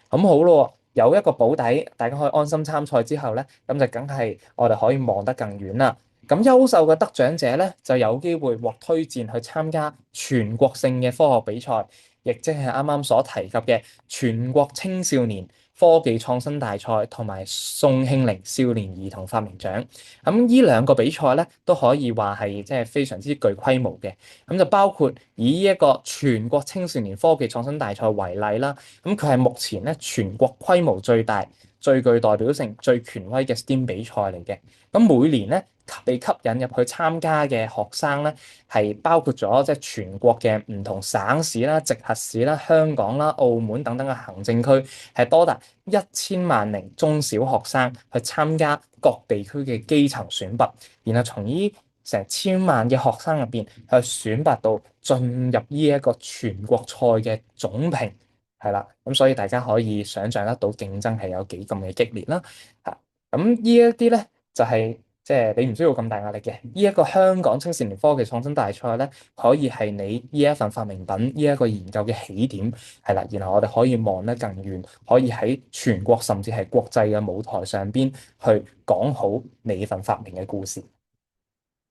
咁好咯，有一個保底，大家可以安心參賽之後咧，咁就梗係我哋可以望得更遠啦。咁優秀嘅得獎者咧，就有機會獲推薦去參加全國性嘅科學比賽，亦即係啱啱所提及嘅全國青少年科技創新大賽同埋宋慶齡少年兒童發明獎。咁呢兩個比賽咧，都可以話係即係非常之具規模嘅。咁就包括以呢一個全國青少年科技創新大賽為例啦。咁佢係目前咧全國規模最大、最具代表性、最權威嘅 STEAM 比賽嚟嘅。咁每年咧被吸引入去參加嘅學生咧，係包括咗即係全國嘅唔同省市啦、直轄市啦、香港啦、澳門等等嘅行政區，係多達1000萬名中小學生去參加各地區嘅基層選拔，然後從呢成千萬嘅學生入邊去選拔到進入呢一個全國賽嘅總評。係啦，咁所以大家可以想象得到競爭係有幾咁嘅激烈啦。咁呢一啲咧就係即係你唔需要咁大壓力嘅。呢一個香港青少年科技創新大賽咧，可以係你呢一份發明品呢一個研究嘅起點，係啦。然後我哋可以望得更遠，可以喺全國甚至係國際嘅舞台上邊去講好你份發明嘅故事。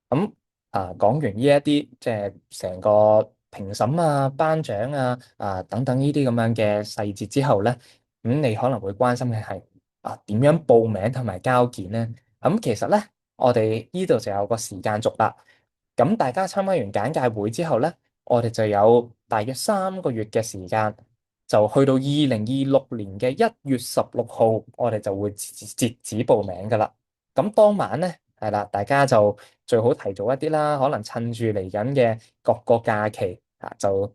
咁講完呢一啲即係成個評審啊、頒獎等等呢啲咁樣嘅細節之後咧，咁你可能會關心嘅係點樣報名同埋交件咧？咁其實咧，我哋呢度就有個時間軸啦。咁大家參加完簡介會之後咧，我哋就有大約3個月嘅時間，就去到2026年嘅1月16號，我哋就會截止報名噶啦。咁當晚咧，係啦，大家就最好提早一啲啦，可能趁住嚟緊嘅各個假期就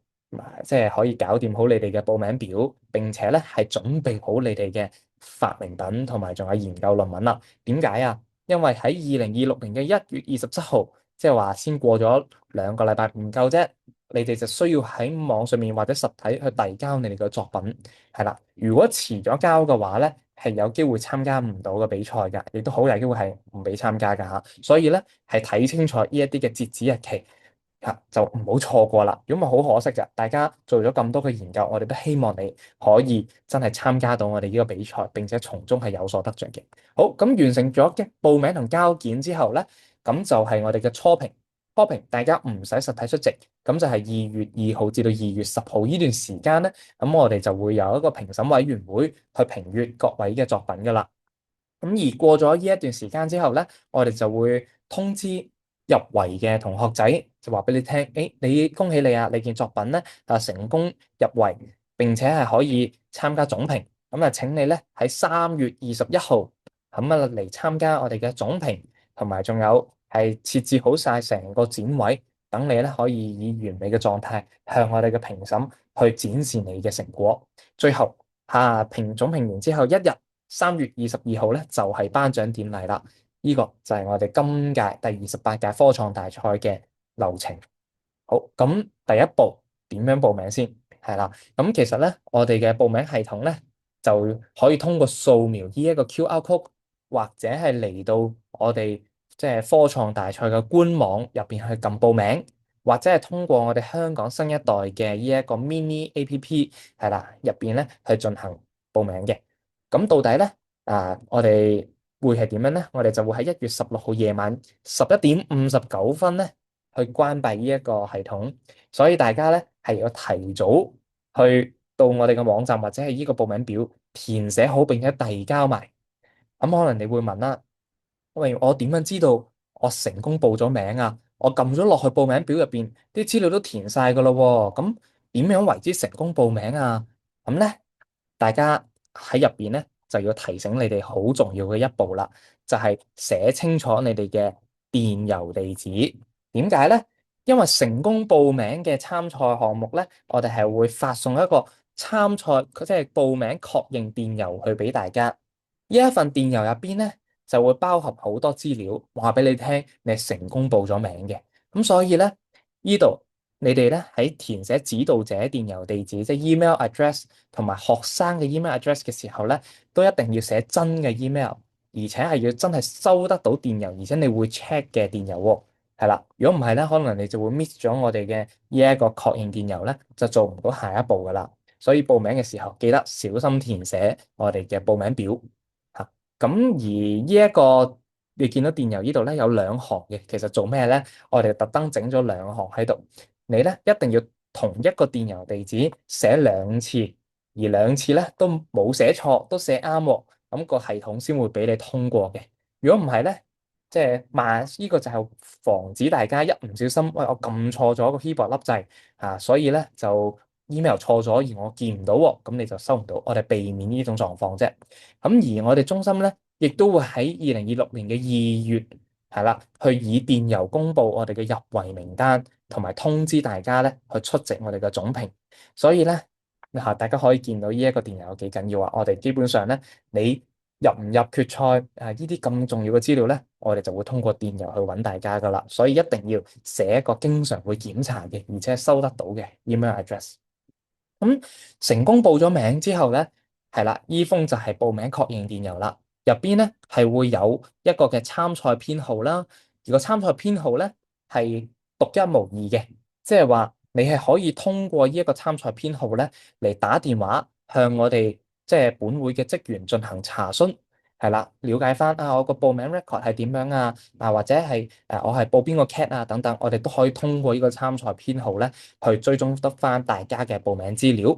即係可以搞掂好你哋嘅報名表，並且咧係準備好你哋嘅發明品同埋仲有研究論文啦。點解啊？因為喺2026年嘅1月27號，即係話先過咗2個禮拜唔夠啫，你哋就需要喺網上面或者實體去遞交你哋嘅作品。係啦，如果遲咗交嘅話咧，係有機會參加唔到嘅比賽㗎，亦都好大機會係唔俾參加㗎嚇。所以咧係睇清楚呢一啲嘅截止日期，就唔好錯過啦。如果唔係好可惜㗎，大家做咗咁多嘅研究，我哋都希望你可以真係參加到我哋呢個比賽，並且從中係有所得着嘅。好，咁完成咗嘅報名同交件之後咧，咁就係我哋嘅初評。初評大家唔使實體出席，咁就係2月2號至到2月10號呢段時間咧，咁我哋就會有一個評審委員會去評閱各位嘅作品噶啦。咁而過咗呢一段時間之後咧，我哋就會通知入圍嘅同學仔，就話俾你聽，誒，你恭喜你啊，你件作品咧成功入圍，並且係可以參加總評。咁啊，請你咧喺3月21號咁啊嚟參加我哋嘅總評，同埋仲有係設置好晒成個展位，等你咧可以以完美嘅狀態向我哋嘅評審去展示你嘅成果。最後總評完之後一日。3月22號咧就係頒獎典禮啦，呢個就係我哋今屆第28屆科創大賽嘅流程。好，咁第一步點樣報名先？係啦，咁其實咧我哋嘅報名系統咧就可以通過掃描呢一個 QR code，或者係嚟到我哋即係科創大賽嘅官網入邊去撳報名，或者係通過我哋香港新一代嘅呢一個 mini APP 係啦入邊咧去進行報名嘅。咁到底咧我哋會係點樣咧？我哋就會喺1月16號夜晚11點59分咧去關閉呢一個系統，所以大家咧係要提早去到我哋嘅網站或者係呢個報名表填寫好，並且遞交埋。咁可能你會問啦，喂，我點樣知道我成功報咗名啊？我撳咗落去報名表入邊，啲資料都填晒噶咯喎，咁點樣為之成功報名啊？咁咧，大家喺入邊咧就要提醒你哋好重要嘅一步啦，就係寫清楚你哋嘅電郵地址。點解咧？因為成功報名嘅參賽項目咧，我哋係會發送一個參賽即係報名確認電郵去俾大家。呢一份電郵入邊咧，就會包含好多資料，話俾你聽你係成功報咗名嘅。咁所以咧，呢度你哋咧喺填寫指導者電郵地址，即係 email address 同埋學生嘅 email address 嘅時候咧，都一定要寫真嘅 email，而且係要真係收得到電郵，而且你會 check 嘅電郵喎。係啦，如果唔係咧，可能你就會 miss 咗我哋嘅呢一個確認電郵咧，就做唔到下一步噶啦。所以報名嘅時候記得小心填寫我哋嘅報名表。咁而呢一個你見到電郵呢度咧有兩行嘅，其實做咩咧？我哋特登整咗兩行喺度，你咧一定要同一個電郵地址寫兩次，而兩次咧都冇寫錯，都寫啱喎，咁個系統先會俾你通過嘅。如果唔係咧，即係呢個就係防止大家一唔小心，喂，我撳錯咗個 keyboard 粒掣所以咧就 email 錯咗，而我見唔到喎，咁你就收唔到。我哋避免呢種狀況啫。咁而我哋中心咧，亦都會喺2026年嘅2月係啦，去以電郵公佈我哋嘅入圍名單，同埋通知大家咧去出席我哋嘅總評。所以咧大家可以見到呢一個電郵有幾緊要啊！我哋基本上咧，你入唔入決賽呢啲咁重要嘅資料咧，我哋就會通過電郵去揾大家噶啦。所以一定要寫一個經常會檢查嘅，而且收得到嘅 email address。咁成功報咗名之後咧，係啦，呢封就係報名確認電郵啦。入邊咧係會有一個嘅參賽編號啦，而個參賽編號咧係獨一無二嘅，即係話你係可以通過呢一個參賽編號咧嚟打電話向我哋即係本會嘅職員進行查詢。係啦，了解翻我個報名 record 係點樣或者係我係報邊個 cat 等等，我哋都可以通過呢個參賽編號咧去追蹤得翻大家嘅報名資料。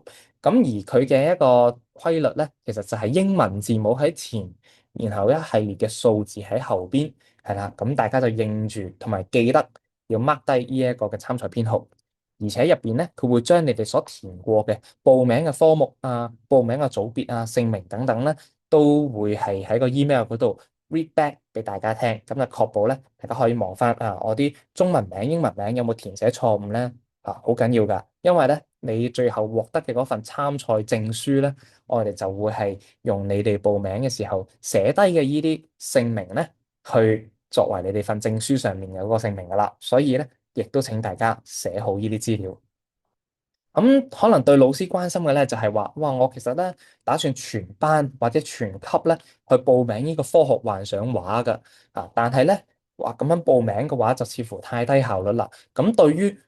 咁而佢嘅一個規律咧，其實就係英文字母喺前，然後一系列嘅數字喺後邊，係啦，咁大家就認住同埋記得要 mark 低呢一個嘅參賽編號。而且入邊咧，佢會將你哋所填過嘅報名嘅科目報名嘅組別姓名等等咧，都會係喺個 email 嗰度 read back 俾大家聽，咁就確保咧，大家可以望翻我啲中文名、英文名有冇填寫錯誤咧好緊要㗎，因為咧你最後獲得嘅嗰份參賽證書咧，我哋就會係用你哋報名嘅時候寫低嘅依啲姓名咧，去作為你哋份證書上面有嗰個姓名㗎啦，所以咧亦都請大家寫好呢啲資料。咁可能對老師關心嘅咧，就係話，哇！我其實咧打算全班或者全級咧去報名呢個科學幻想畫㗎但係咧哇，咁樣報名嘅話就似乎太低效率啦。咁對於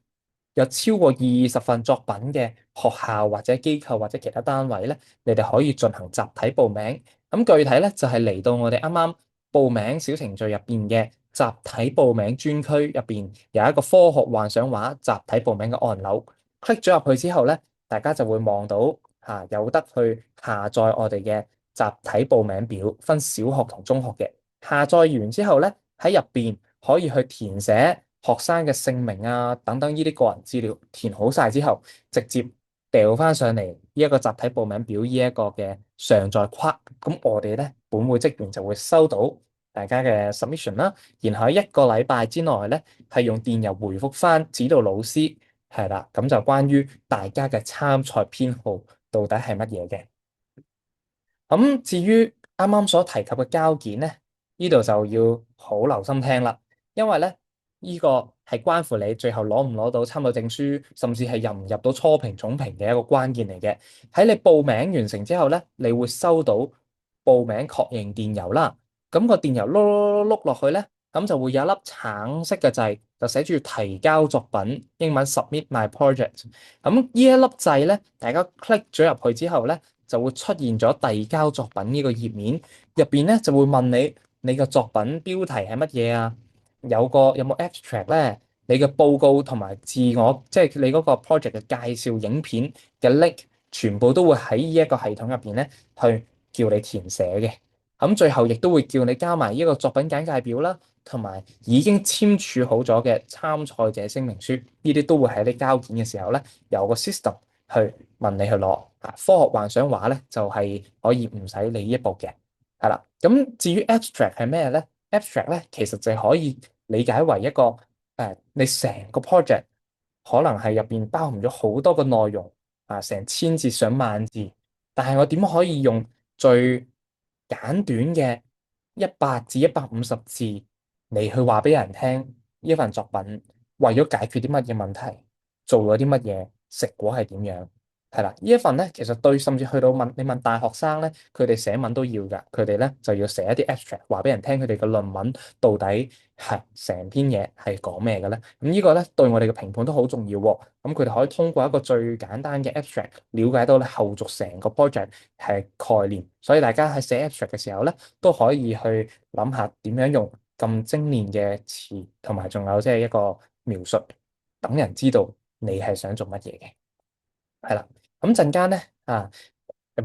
有超過20份作品嘅學校或者機構或者其他單位咧，你哋可以進行集體報名。咁具體咧就係嚟到我哋啱啱報名小程序入邊嘅集體報名專區入邊有一個科學幻想畫集體報名嘅按鈕，click 咗入去之後咧，大家就會望到有得去下載我哋嘅集體報名表，分小學同中學嘅。下載完之後咧，喺入邊可以去填寫學生嘅姓名啊等等呢啲個人資料，填好晒之後，直接掉翻上嚟呢一個集體報名表呢一個嘅上載框，咁我哋咧本會職員就會收到大家嘅 submission 啦，然後喺1個禮拜之內咧係用電郵回覆翻指導老師，係啦，咁就關於大家嘅參賽編號到底係乜嘢嘅。咁至於啱啱所提及嘅交件咧，呢度就要好留心聽啦，因為咧呢個係關乎你最後攞唔攞到參賽證書，甚至係入唔入到初評、總評嘅一個關鍵嚟嘅。喺你報名完成之後咧，你會收到報名確認電郵啦。咁個電郵碌落去咧，咁就會有一粒橙色嘅掣，就寫住提交作品，英文 Submit My Project。咁呢一粒掣咧，大家 click 咗入去之後咧，就會出現咗遞交作品呢個頁面，入邊咧就會問你嘅作品標題係乜嘢啊？有冇 abstract 咧？你嘅報告同埋自我，即係你嗰個 project 嘅介紹影片嘅 link，全部都會喺呢一個系統入邊咧，去叫你填寫嘅。咁最後亦都會叫你交埋呢一個作品簡介表啦，同埋已經簽署好咗嘅參賽者聲明書，呢啲都會喺你交件嘅時候咧，有個 system 去問你去攞。科學幻想畫咧就係可以唔使你呢一步嘅，係啦。咁至於 abstract 係咩咧？abstract 咧其實就可以理解為一個你成個 project 可能係入邊包含咗好多個內容成千字上萬字，但係我點可以用最簡短嘅100至150字嚟去話俾人聽呢份作品為咗解決啲乜嘢問題，做咗啲乜嘢，成果係點樣？係啦，呢一份咧，其實對，甚至去到你問大學生咧，佢哋寫文都要㗎，佢哋咧就要寫一啲 abstract，話俾人聽佢哋嘅論文到底係成篇嘢係講咩嘅咧。咁呢個咧對我哋嘅評判都好重要喎。咁佢哋可以通過一個最簡單嘅 abstract，了解到咧後續成個 project 係概念。所以大家喺寫 abstract 嘅時候咧，都可以去諗下點樣用咁精煉嘅詞，同埋仲有即係一個描述，等人知道你係想做乜嘢嘅。係啦。咁陣間咧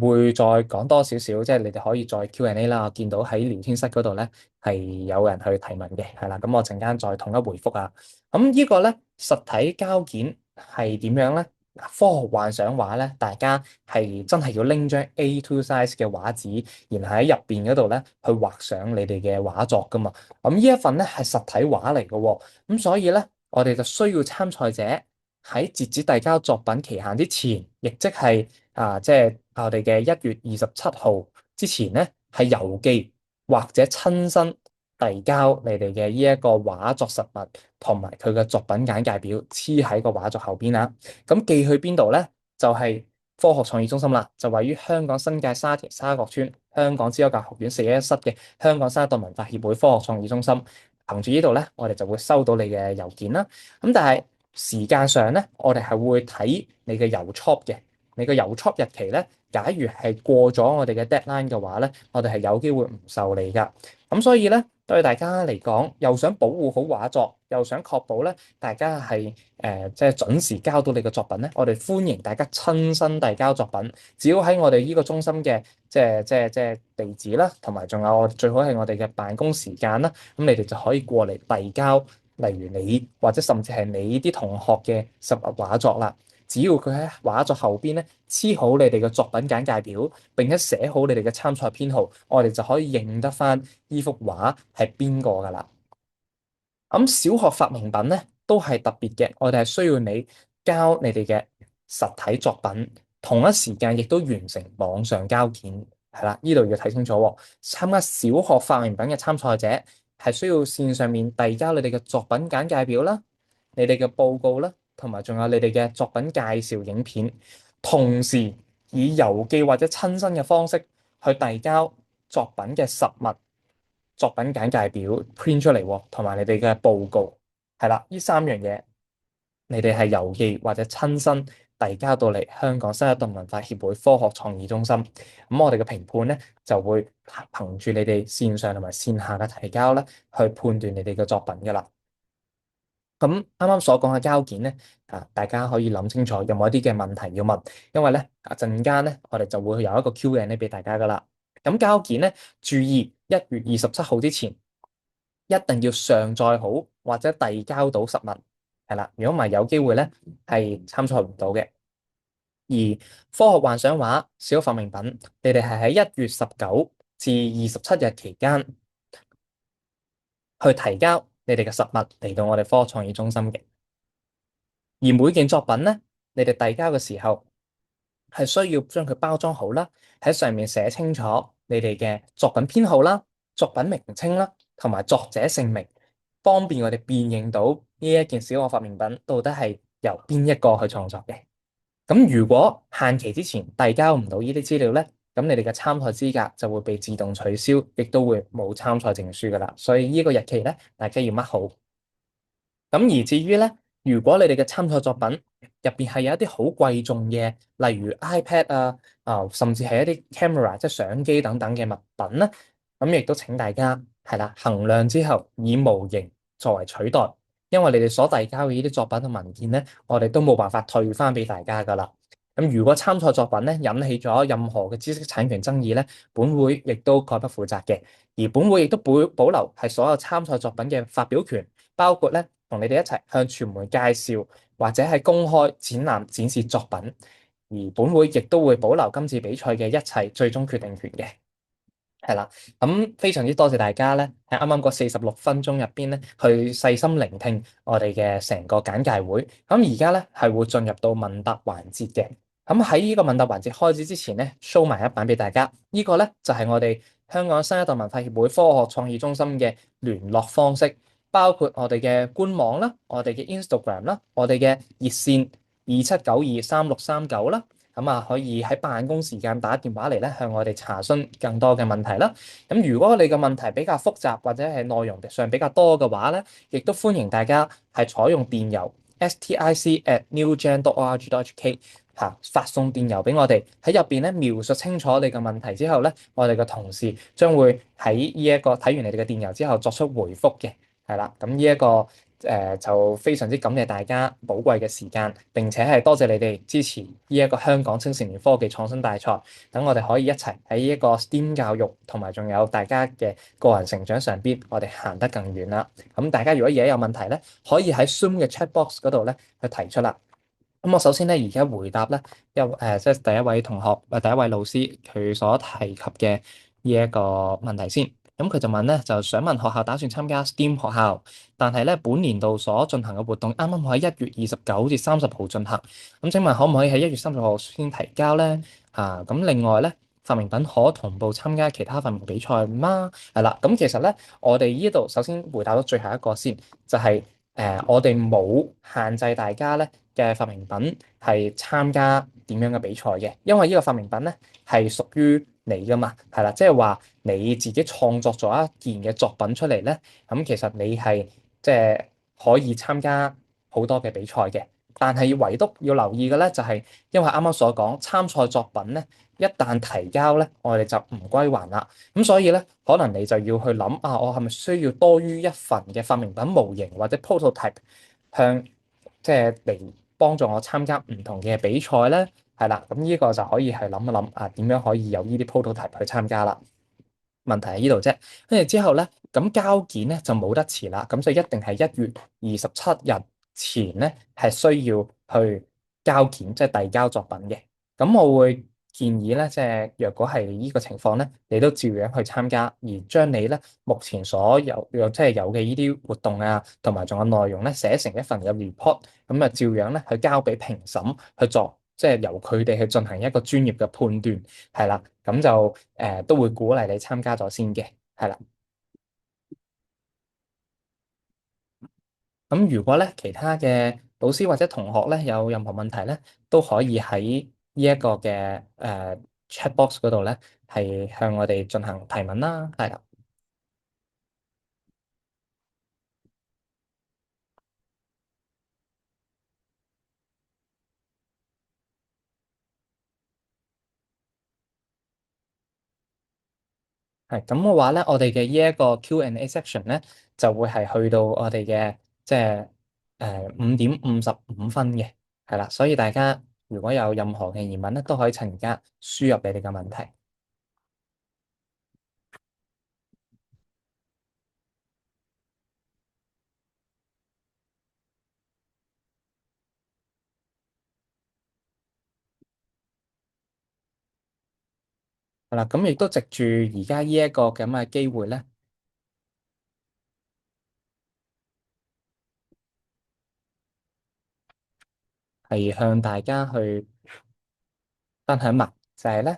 會再講多少少，即係你哋可以再 Q&A 啦。我見到喺聊天室嗰度咧係有人去提問嘅，係啦。咁我陣間再統一回覆啊。咁呢個咧實體交件係點樣咧？科學幻想畫咧，大家係真係要拎張 A2 size 嘅畫紙，然後喺入邊嗰度咧去畫上你哋嘅畫作噶嘛。咁呢一份咧係實體畫嚟嘅喎，咁所以咧我哋就需要參賽者喺截止遞交作品期限之前，亦即係即係我哋嘅1月27號之前咧，係郵寄或者親身遞交你哋嘅呢一個畫作實物同埋佢嘅作品簡介表，黐喺個畫作後邊啦。咁寄去邊度咧？就係科學創意中心啦，就位於香港新界沙田沙角村香港資優教學院411室嘅香港新一代文化協會科學創意中心。憑住呢度咧，我哋就會收到你嘅郵件啦。咁但係時間上咧，我哋係會睇你嘅郵戳嘅。你嘅郵戳日期咧，假如係過咗我哋嘅 deadline 嘅話咧，我哋係有機會唔受理㗎。咁所以咧，對大家嚟講，又想保護好畫作，又想確保咧大家係即係準時交到你嘅作品咧，我哋歡迎大家親身遞交作品。只要喺我哋呢個中心嘅即係地址啦，同埋仲有最好係我哋嘅辦公時間啦，咁你哋就可以過嚟遞交。例如你或者甚至係你啲同學嘅實物畫作啦，只要佢喺畫作後邊咧黐好你哋嘅作品簡介表，並且寫好你哋嘅參賽編號，我哋就可以認得翻呢幅畫係邊個噶啦。咁小學發明品咧都係特別嘅，我哋係需要你交你哋嘅實體作品，同一時間亦都完成網上交件，係啦，呢度要睇清楚喎。參加小學發明品嘅參賽者係需要線上面遞交你哋嘅作品簡介表啦，你哋嘅報告啦，同埋仲有你哋嘅作品介紹影片，同時以郵寄或者親身嘅方式去遞交作品嘅實物。作品簡介表 print 出嚟喎，同埋你哋嘅報告，係啦，呢三樣嘢你哋係郵寄或者親身遞交到嚟香港新一代文化協會科學創意中心，咁我哋嘅評判咧就會憑住你哋線上同埋線下嘅提交咧，去判斷你哋嘅作品㗎啦。咁啱啱所講嘅交件咧，大家可以諗清楚有冇一啲嘅問題要問，因為咧陣間咧我哋就會有一個 Q&A 俾大家噶啦。咁交件咧，注意1月27號之前一定要上載好或者遞交到實物，係啦，如果唔係有機會咧係參賽唔到嘅。而科學幻想畫小發明品，你哋係喺1月19至27日期間去提交你哋嘅實物嚟到我哋科學創意中心嘅。而每件作品咧，你哋遞交嘅時候係需要將佢包裝好啦，喺上面寫清楚你哋嘅作品編號啦、作品名稱啦，同埋作者姓名，方便我哋辨認到呢一件小我發明品到底係由邊一個去創作嘅。咁如果限期之前遞交唔到呢啲資料咧，咁你哋嘅參賽資格就會被自動取消，亦都會冇參賽證書噶啦。所以呢個日期咧，大家要 mark 好。咁而至於咧，如果你哋嘅參賽作品入邊係有一啲好貴重嘅，例如 iPad 甚至係一啲 camera 即係相機等等嘅物品咧，咁亦都請大家係啦，衡量之後以模型作為取代，因為你哋所遞交嘅呢啲作品同文件咧，我哋都冇辦法退翻俾大家噶啦。咁如果參賽作品咧引起咗任何嘅知識產權爭議咧，本會亦都概不負責嘅，而本會亦都保留係所有參賽作品嘅發表權，包括咧，同你哋一齊向傳媒介紹或者係公開展覽展示作品，而本會亦都會保留今次比賽嘅一切最終決定權嘅。係啦，咁非常之多謝大家咧，喺啱啱嗰46分鐘入邊咧，去細心聆聽我哋嘅成個簡介會。咁而家咧係會進入到問答環節嘅。咁喺呢個問答環節開始之前咧，show 埋一版俾大家。呢個咧就係我哋香港新一代文化協會科學創意中心嘅聯絡方式，包括我哋嘅官網啦、我哋嘅 Instagram 啦、我哋嘅熱線27923639啦。咁可以喺辦公時間打電話嚟咧，向我哋查詢更多嘅問題啦。咁如果你嘅問題比較複雜或者係內容上比較多嘅話咧，亦都歡迎大家係採用電郵 stic@newgen.org.hk 發送電郵俾我哋，喺入邊咧描述清楚你嘅問題之後咧，我哋嘅同事將會喺呢一個睇完你哋嘅電郵之後作出回覆嘅。係啦，咁呢一個就非常之感謝大家寶貴嘅時間，並且係多謝你哋支持呢一個香港青少年科技創新大賽，等我哋可以一齊喺呢一個 STEAM 教育同埋仲有大家嘅個人成長上邊，我哋行得更遠啦。咁大家如果而家有問題咧，可以喺 Zoom 嘅 chat box 嗰度咧去提出啦。咁我首先咧而家回答咧，即係第一位同學第一位老師佢所提及嘅呢一個問題先。咁佢就問咧，就想問學校打算參加 STEAM 學校，但係咧本年度所進行嘅活動啱啱好喺1月29至30號進行。咁請問可唔可以喺1月30號先提交咧？咁另外咧，發明品可同步參加其他發明比賽嗎？係啦，咁其實咧，我哋呢度首先回答到最後一個先，就係我哋冇限制大家咧嘅發明品係參加點樣嘅比賽嘅，因為呢個發明品咧係屬於你噶嘛，係啦，即係話你自己創作咗一件嘅作品出嚟咧，咁其實你係即係可以參加好多嘅比賽嘅，但係唯獨要留意嘅咧就係，因為啱啱所講參賽作品咧一旦提交咧，我哋就唔歸還啦，咁所以咧可能你就要去諗我係咪需要多於一份嘅發明品模型或者 prototype 向即係嚟幫助我參加唔同嘅比賽咧？係啦，咁呢個就可以係諗一諗點樣可以有呢啲 prototype 去參加啦。問題喺呢度啫，跟住之後咧，咁交件咧就冇得遲啦，咁就一定係1月27日前咧係需要去交件，即係遞交作品嘅。咁我會建議咧，即係若果係呢個情況咧，你都照樣去參加，而將你咧目前所有嘅呢啲活動同埋仲有內容咧寫成一份嘅 report，咁照樣咧去交俾評審去作，即係由佢哋去進行一個專業嘅判斷，係啦，咁就都會鼓勵你參加咗先嘅，係啦。咁如果咧其他嘅老師或者同學咧有任何問題咧，都可以喺呢一個嘅chat box 嗰度咧係向我哋進行提問啦，係啦。係咁嘅話咧，我哋嘅呢一個 Q&A section 咧，就會係去到我哋嘅即係5:55嘅，係啦。所以大家如果有任何嘅疑問咧，都可以趁而家輸入你哋嘅問題。係啦，咁亦都藉住而家呢一個咁嘅機會咧，係向大家去分享埋，就係咧。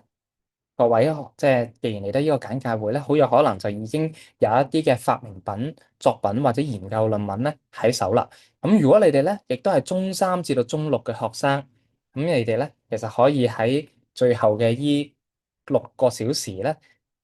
各位即係既然嚟得呢個簡介會咧，好有可能就已經有一啲嘅發明品、作品或者研究論文咧喺手啦。咁如果你哋咧亦都係中三至到中六嘅學生，咁你哋咧其實可以喺最後嘅依6個小時咧，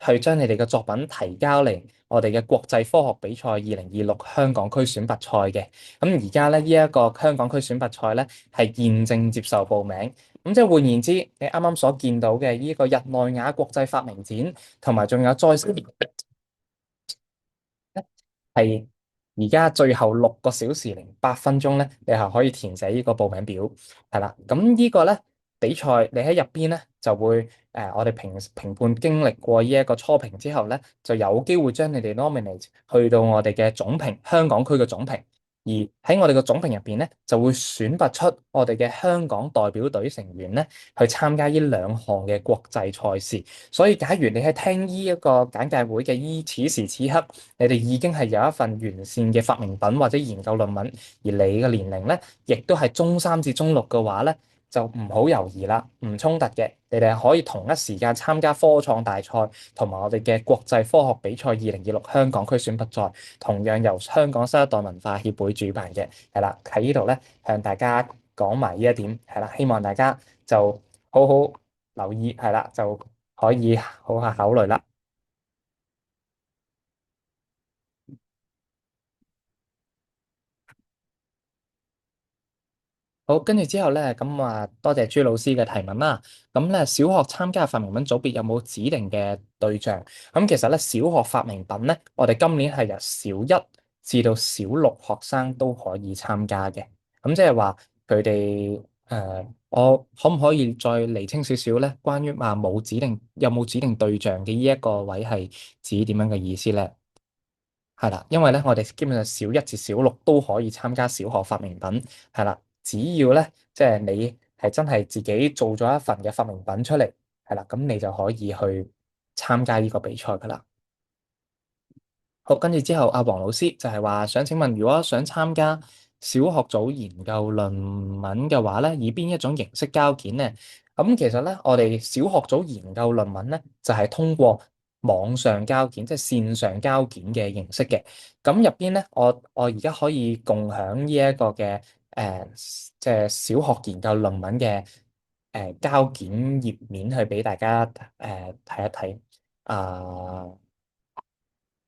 去將你哋嘅作品提交嚟我哋嘅國際科學比賽2026香港區選拔賽嘅。咁而家咧呢一個香港區選拔賽咧係現正接受報名。咁即係換言之，你啱啱所見到嘅呢個日內瓦國際發明展，同埋仲有再係而家最後6個小時08分鐘咧，你係可以填寫呢個報名表，係啦。咁呢個咧比賽，你喺入邊咧就會我哋評判經歷過呢一個初評之後咧，就有機會將你哋 nominate 去到我哋嘅總評，香港區嘅總評。而喺我哋嘅總評入邊咧，就會選拔出我哋嘅香港代表隊成員咧，去參加呢2項嘅國際賽事。所以，假如你係聽呢一個簡介會嘅此時此刻，你哋已經係有一份完善嘅發明品或者研究論文，而你嘅年齡咧，亦都係中三至中六嘅話咧，就唔好猶豫啦，唔衝突嘅，你哋係可以同一時間參加科創大賽同埋我哋嘅國際科學比賽2026香港區選拔賽，同樣由香港新一代文化協會主辦嘅，係啦，喺呢度咧向大家講埋呢一點，係啦，希望大家就好好留意，係啦，就可以好下考慮啦。好，跟住之後咧，咁多謝朱老師嘅提問啦。咁咧，小學參加發明品組別有冇指定嘅對象？咁其實咧，小學發明品咧，我哋今年係由小一至到小6學生都可以參加嘅。咁即係話佢哋我可唔可以再釐清少少咧？關於冇指定有冇指定對象嘅呢一個位係指點樣嘅意思咧？係啦，因為咧，我哋基本上小一至小六都可以參加小學發明品，係啦，只要咧，即係你係真係自己做咗一份嘅發明品出嚟，係啦，咁你就可以去參加呢個比賽噶啦。好，跟住之後，阿黃老師就係話想請問，如果想參加小學組研究論文嘅話咧，以邊一種形式交件咧？咁其實咧，我哋小學組研究論文咧，就係通過網上交件，即係線上交件嘅形式嘅。咁入邊咧，我而家可以共享呢一個嘅即係小學研究論文嘅交件頁面去俾大家睇一睇啊。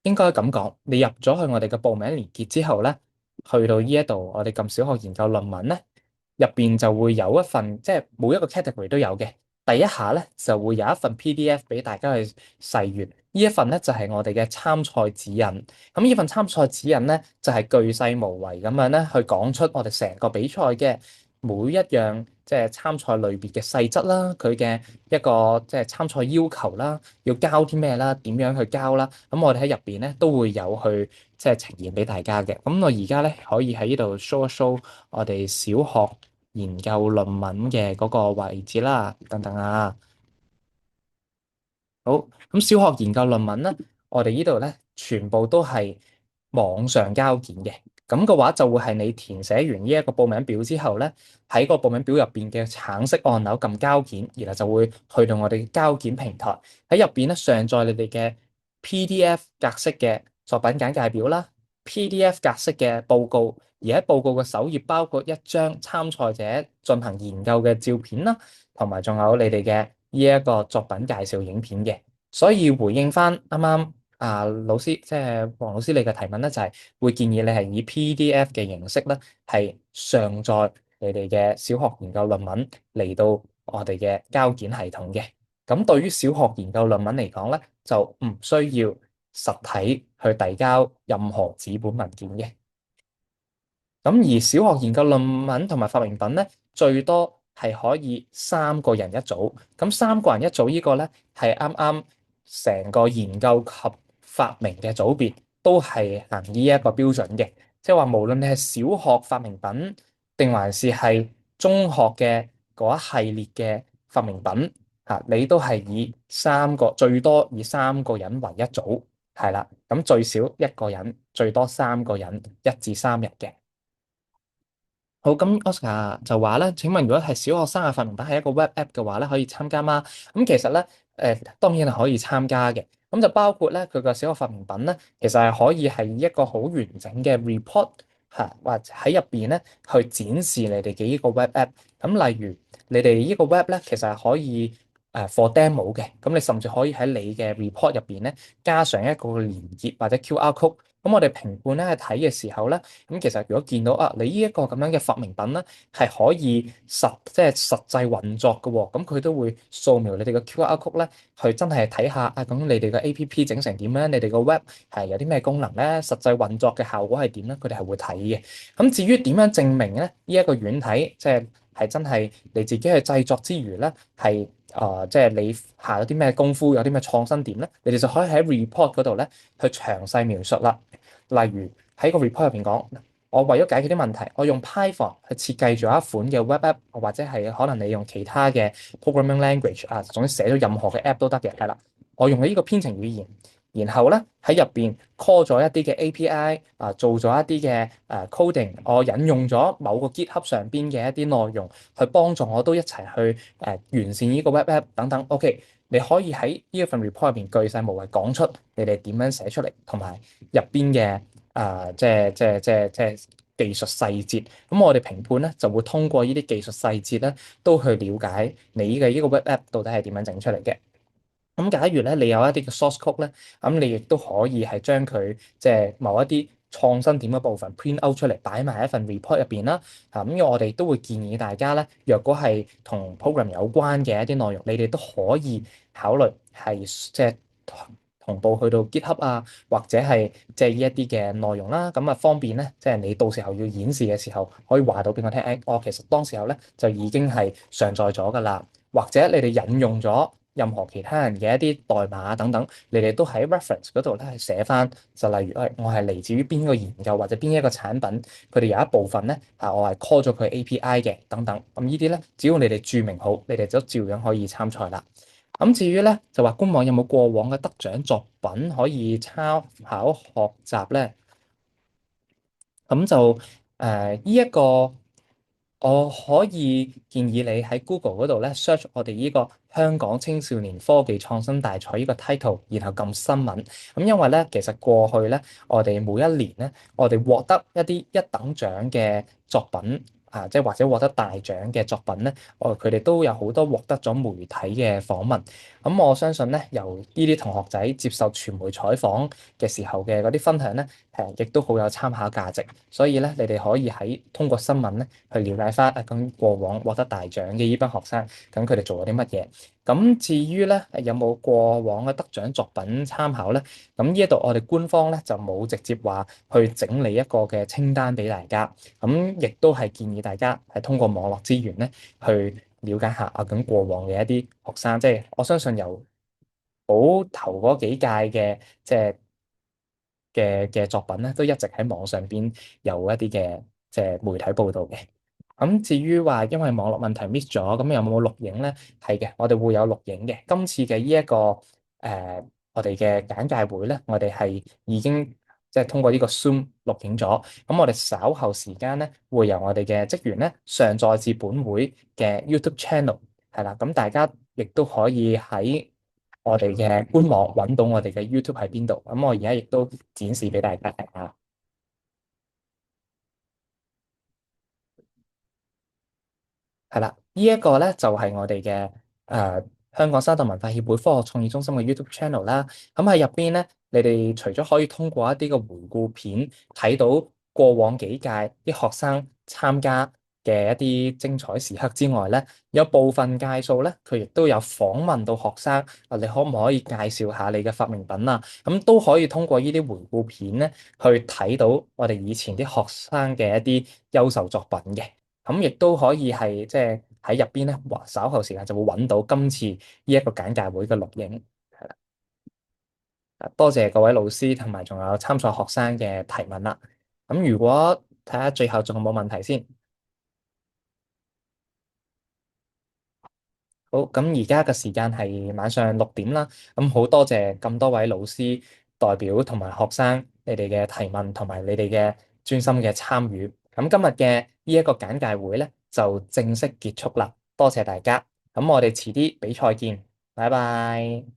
應該咁講，你入咗去我哋嘅報名連結之後咧，去到呢一度，我哋撳小學研究論文咧，入邊就會有一份，即係每一個 category 都有嘅。第一下咧就會有一份 PDF 俾大家去細閱，呢一份咧就係我哋嘅參賽指引。咁呢份參賽指引咧就係巨細無遺咁樣咧去講出我哋成個比賽嘅每一樣即係參賽類別嘅細則啦，佢嘅一個即係參賽要求啦，要交啲咩啦，點樣去交啦。咁我哋喺入邊咧都會有去即係呈現俾大家嘅。咁我而家咧可以喺呢度 show 一 show 我哋小學研究論文嘅嗰個位置啦，等等啊。好，咁小學研究論文咧，我哋呢度咧全部都係網上交件嘅，咁嘅話就會係你填寫完呢一個報名表之後咧，喺個報名表入邊嘅橙色按鈕撳交件，然後就會去到我哋嘅交件平台，喺入邊咧上載你哋嘅 PDF 格式嘅作品簡介表啦，PDF 格式嘅報告，而喺報告嘅首頁包括一張參賽者進行研究嘅照片啦，同埋仲有你哋嘅呢一個作品介紹影片嘅。所以回應翻啱啱老師即係黃老師你嘅提問咧，就係會建議你係以 PDF 嘅形式咧，係上載你哋嘅小學研究論文嚟到我哋嘅交件系統嘅。咁對於小學研究論文嚟講咧，就唔需要實體去遞交任何紙本文件嘅。咁而小學研究論文同埋發明品咧，最多係可以三個人一組。咁三個人一組呢個咧，係啱啱成個研究及發明嘅組別都係行呢一個標準嘅。即係話，無論你係小學發明品，定還是係中學嘅嗰一系列嘅發明品，嚇你都係以三個，最多以三個人為一組，係啦。咁最少一個人，最多三個人，1至3日嘅。好，咁 Oscar 就話咧，請問如果係小學生嘅發明品係一個 web app 嘅話咧，可以參加嗎？咁其實咧，當然係可以參加嘅。咁就包括咧，佢個小學發明品咧，其實係可以係一個好完整嘅 report 嚇，或者喺入邊咧去展示你哋嘅呢個 web app。咁例如你哋呢個 web 咧，其實係可以for demo 嘅。咁你甚至可以喺你嘅 report 入邊咧加上一個連結或者 QR code。咁我哋評判咧去睇嘅時候咧。咁其實如果見到啊，你呢一個咁樣嘅發明品咧，係可以即係實際運作嘅喎，咁佢都會掃描你哋嘅 QR code 咧，去真係睇下啊，咁你哋嘅 APP 整成點咧？你哋個 web 係有啲咩功能咧？實際運作嘅效果係點咧？佢哋係會睇嘅。咁至於點樣證明咧？呢一個軟體即係真係你自己去製作之餘咧，係即係你下咗啲咩功夫，有啲咩創新點咧？你哋就可以喺 report 嗰度咧去詳細描述啦。例如喺個 report 入邊講，我為咗解決啲問題，我用 Python 去設計咗一款嘅 web app，或者係可能你用其他嘅 programming language 啊，總之寫咗任何嘅 app 都得嘅，係啦。我用咗呢個編程語言，然後咧喺入邊 call 咗一啲嘅 API 啊，做咗一啲嘅coding，我引用咗某個 GitHub 上邊嘅一啲內容去幫助我都一齊去完善呢個 web app 等等。OK，你可以喺呢一份 report 入邊巨細無遺講出你哋點樣寫出嚟，同埋入邊嘅即係技術細節。咁我哋評判咧就會通過呢啲技術細節咧，都去了解你嘅呢個 web app 到底係點樣整出嚟嘅。咁假如咧你有一啲嘅 source code 咧，咁你亦都可以係將佢即係某一啲創新點嘅部分 print out 出嚟，擺埋一份 report 入邊啦。咁因為我哋都會建議大家咧，若果係同 program 有關嘅一啲內容，你哋都可以考慮係即係同步去到 GitHub 啊，或者係即係呢一啲嘅內容啦。咁啊方便咧，即係你到時候要演示嘅時候，可以話到俾我聽。誒，我其實當時候咧就已經係上載咗㗎啦。或者你哋引用咗任何其他人嘅一啲代碼等等，你哋都喺 reference 嗰度咧係寫翻，就例如我係嚟自於邊個研究或者邊一個產品，佢哋有一部分咧我係 call 咗佢 API 嘅等等。咁呢啲咧，只要你哋註明好，你哋就照樣可以參賽啦。咁至於咧就話官網有冇過往嘅得獎作品可以參考學習咧？咁就呢一個，我可以建議你喺 Google 嗰度咧 search 我哋呢個香港青少年科技創新大賽呢個 title，然後撳新聞。咁因為咧，其實過去咧，我哋每一年咧，我哋獲得一啲一等獎嘅作品啊，即係或者獲得大獎嘅作品咧，佢哋都有好多獲得咗媒體嘅訪問。咁我相信咧，由呢啲同學仔接受傳媒採訪嘅時候嘅嗰啲分享咧，亦都好有參考價值。所以咧，你哋可以通過新聞咧去了解翻咁過往獲得大獎嘅呢班學生，咁佢哋做咗啲乜嘢。咁至於咧有冇過往嘅得獎作品參考咧？咁呢一度我哋官方咧就冇直接話去整理一個嘅清單俾大家。咁亦都係建議大家係通過網絡資源咧去了解下咁過往嘅一啲學生，即係我相信由好頭嗰幾屆嘅即係嘅作品咧，都一直喺網上邊有一啲嘅即係媒體報導嘅。咁至於話因為網絡問題 miss 咗，咁有冇錄影咧？係嘅，我哋會有錄影嘅。今次嘅呢一個我哋嘅簡介會咧，我哋係已經即係通過呢個 Zoom 錄影咗。咁我哋稍後時間咧，會由我哋嘅職員咧上載至本會嘅 YouTube channel，係啦。咁大家亦都可以喺我哋嘅官網揾到我哋嘅 YouTube 喺邊度。咁我而家亦都展示俾大家睇下。係啦，呢一個咧就係我哋嘅香港生態文化協會科學創意中心嘅 YouTube channel 啦。咁喺入邊咧，你哋除咗可以通過一啲嘅回顧片睇到過往幾屆啲學生參加嘅一啲精彩時刻之外咧，有部分屆數咧，佢亦都有訪問到學生，啊，你可唔可以介紹下你嘅發明品啊？咁都可以通過呢啲回顧片咧，去睇到我哋以前啲學生嘅一啲優秀作品嘅。咁亦都可以係即係喺入邊咧，稍後時間就會揾到今次呢一個簡介會嘅錄影。係啦，多謝各位老師同埋仲有參賽學生嘅提問啦。咁如果睇下最後仲有冇問題先？好，咁而家嘅時間係晚上6點啦。咁好多謝咁多位老師代表同埋學生你哋嘅提問同埋你哋嘅專心嘅參與。咁今日嘅呢一個簡介會咧就正式結束啦。多謝大家。咁我哋遲啲比賽見，拜拜。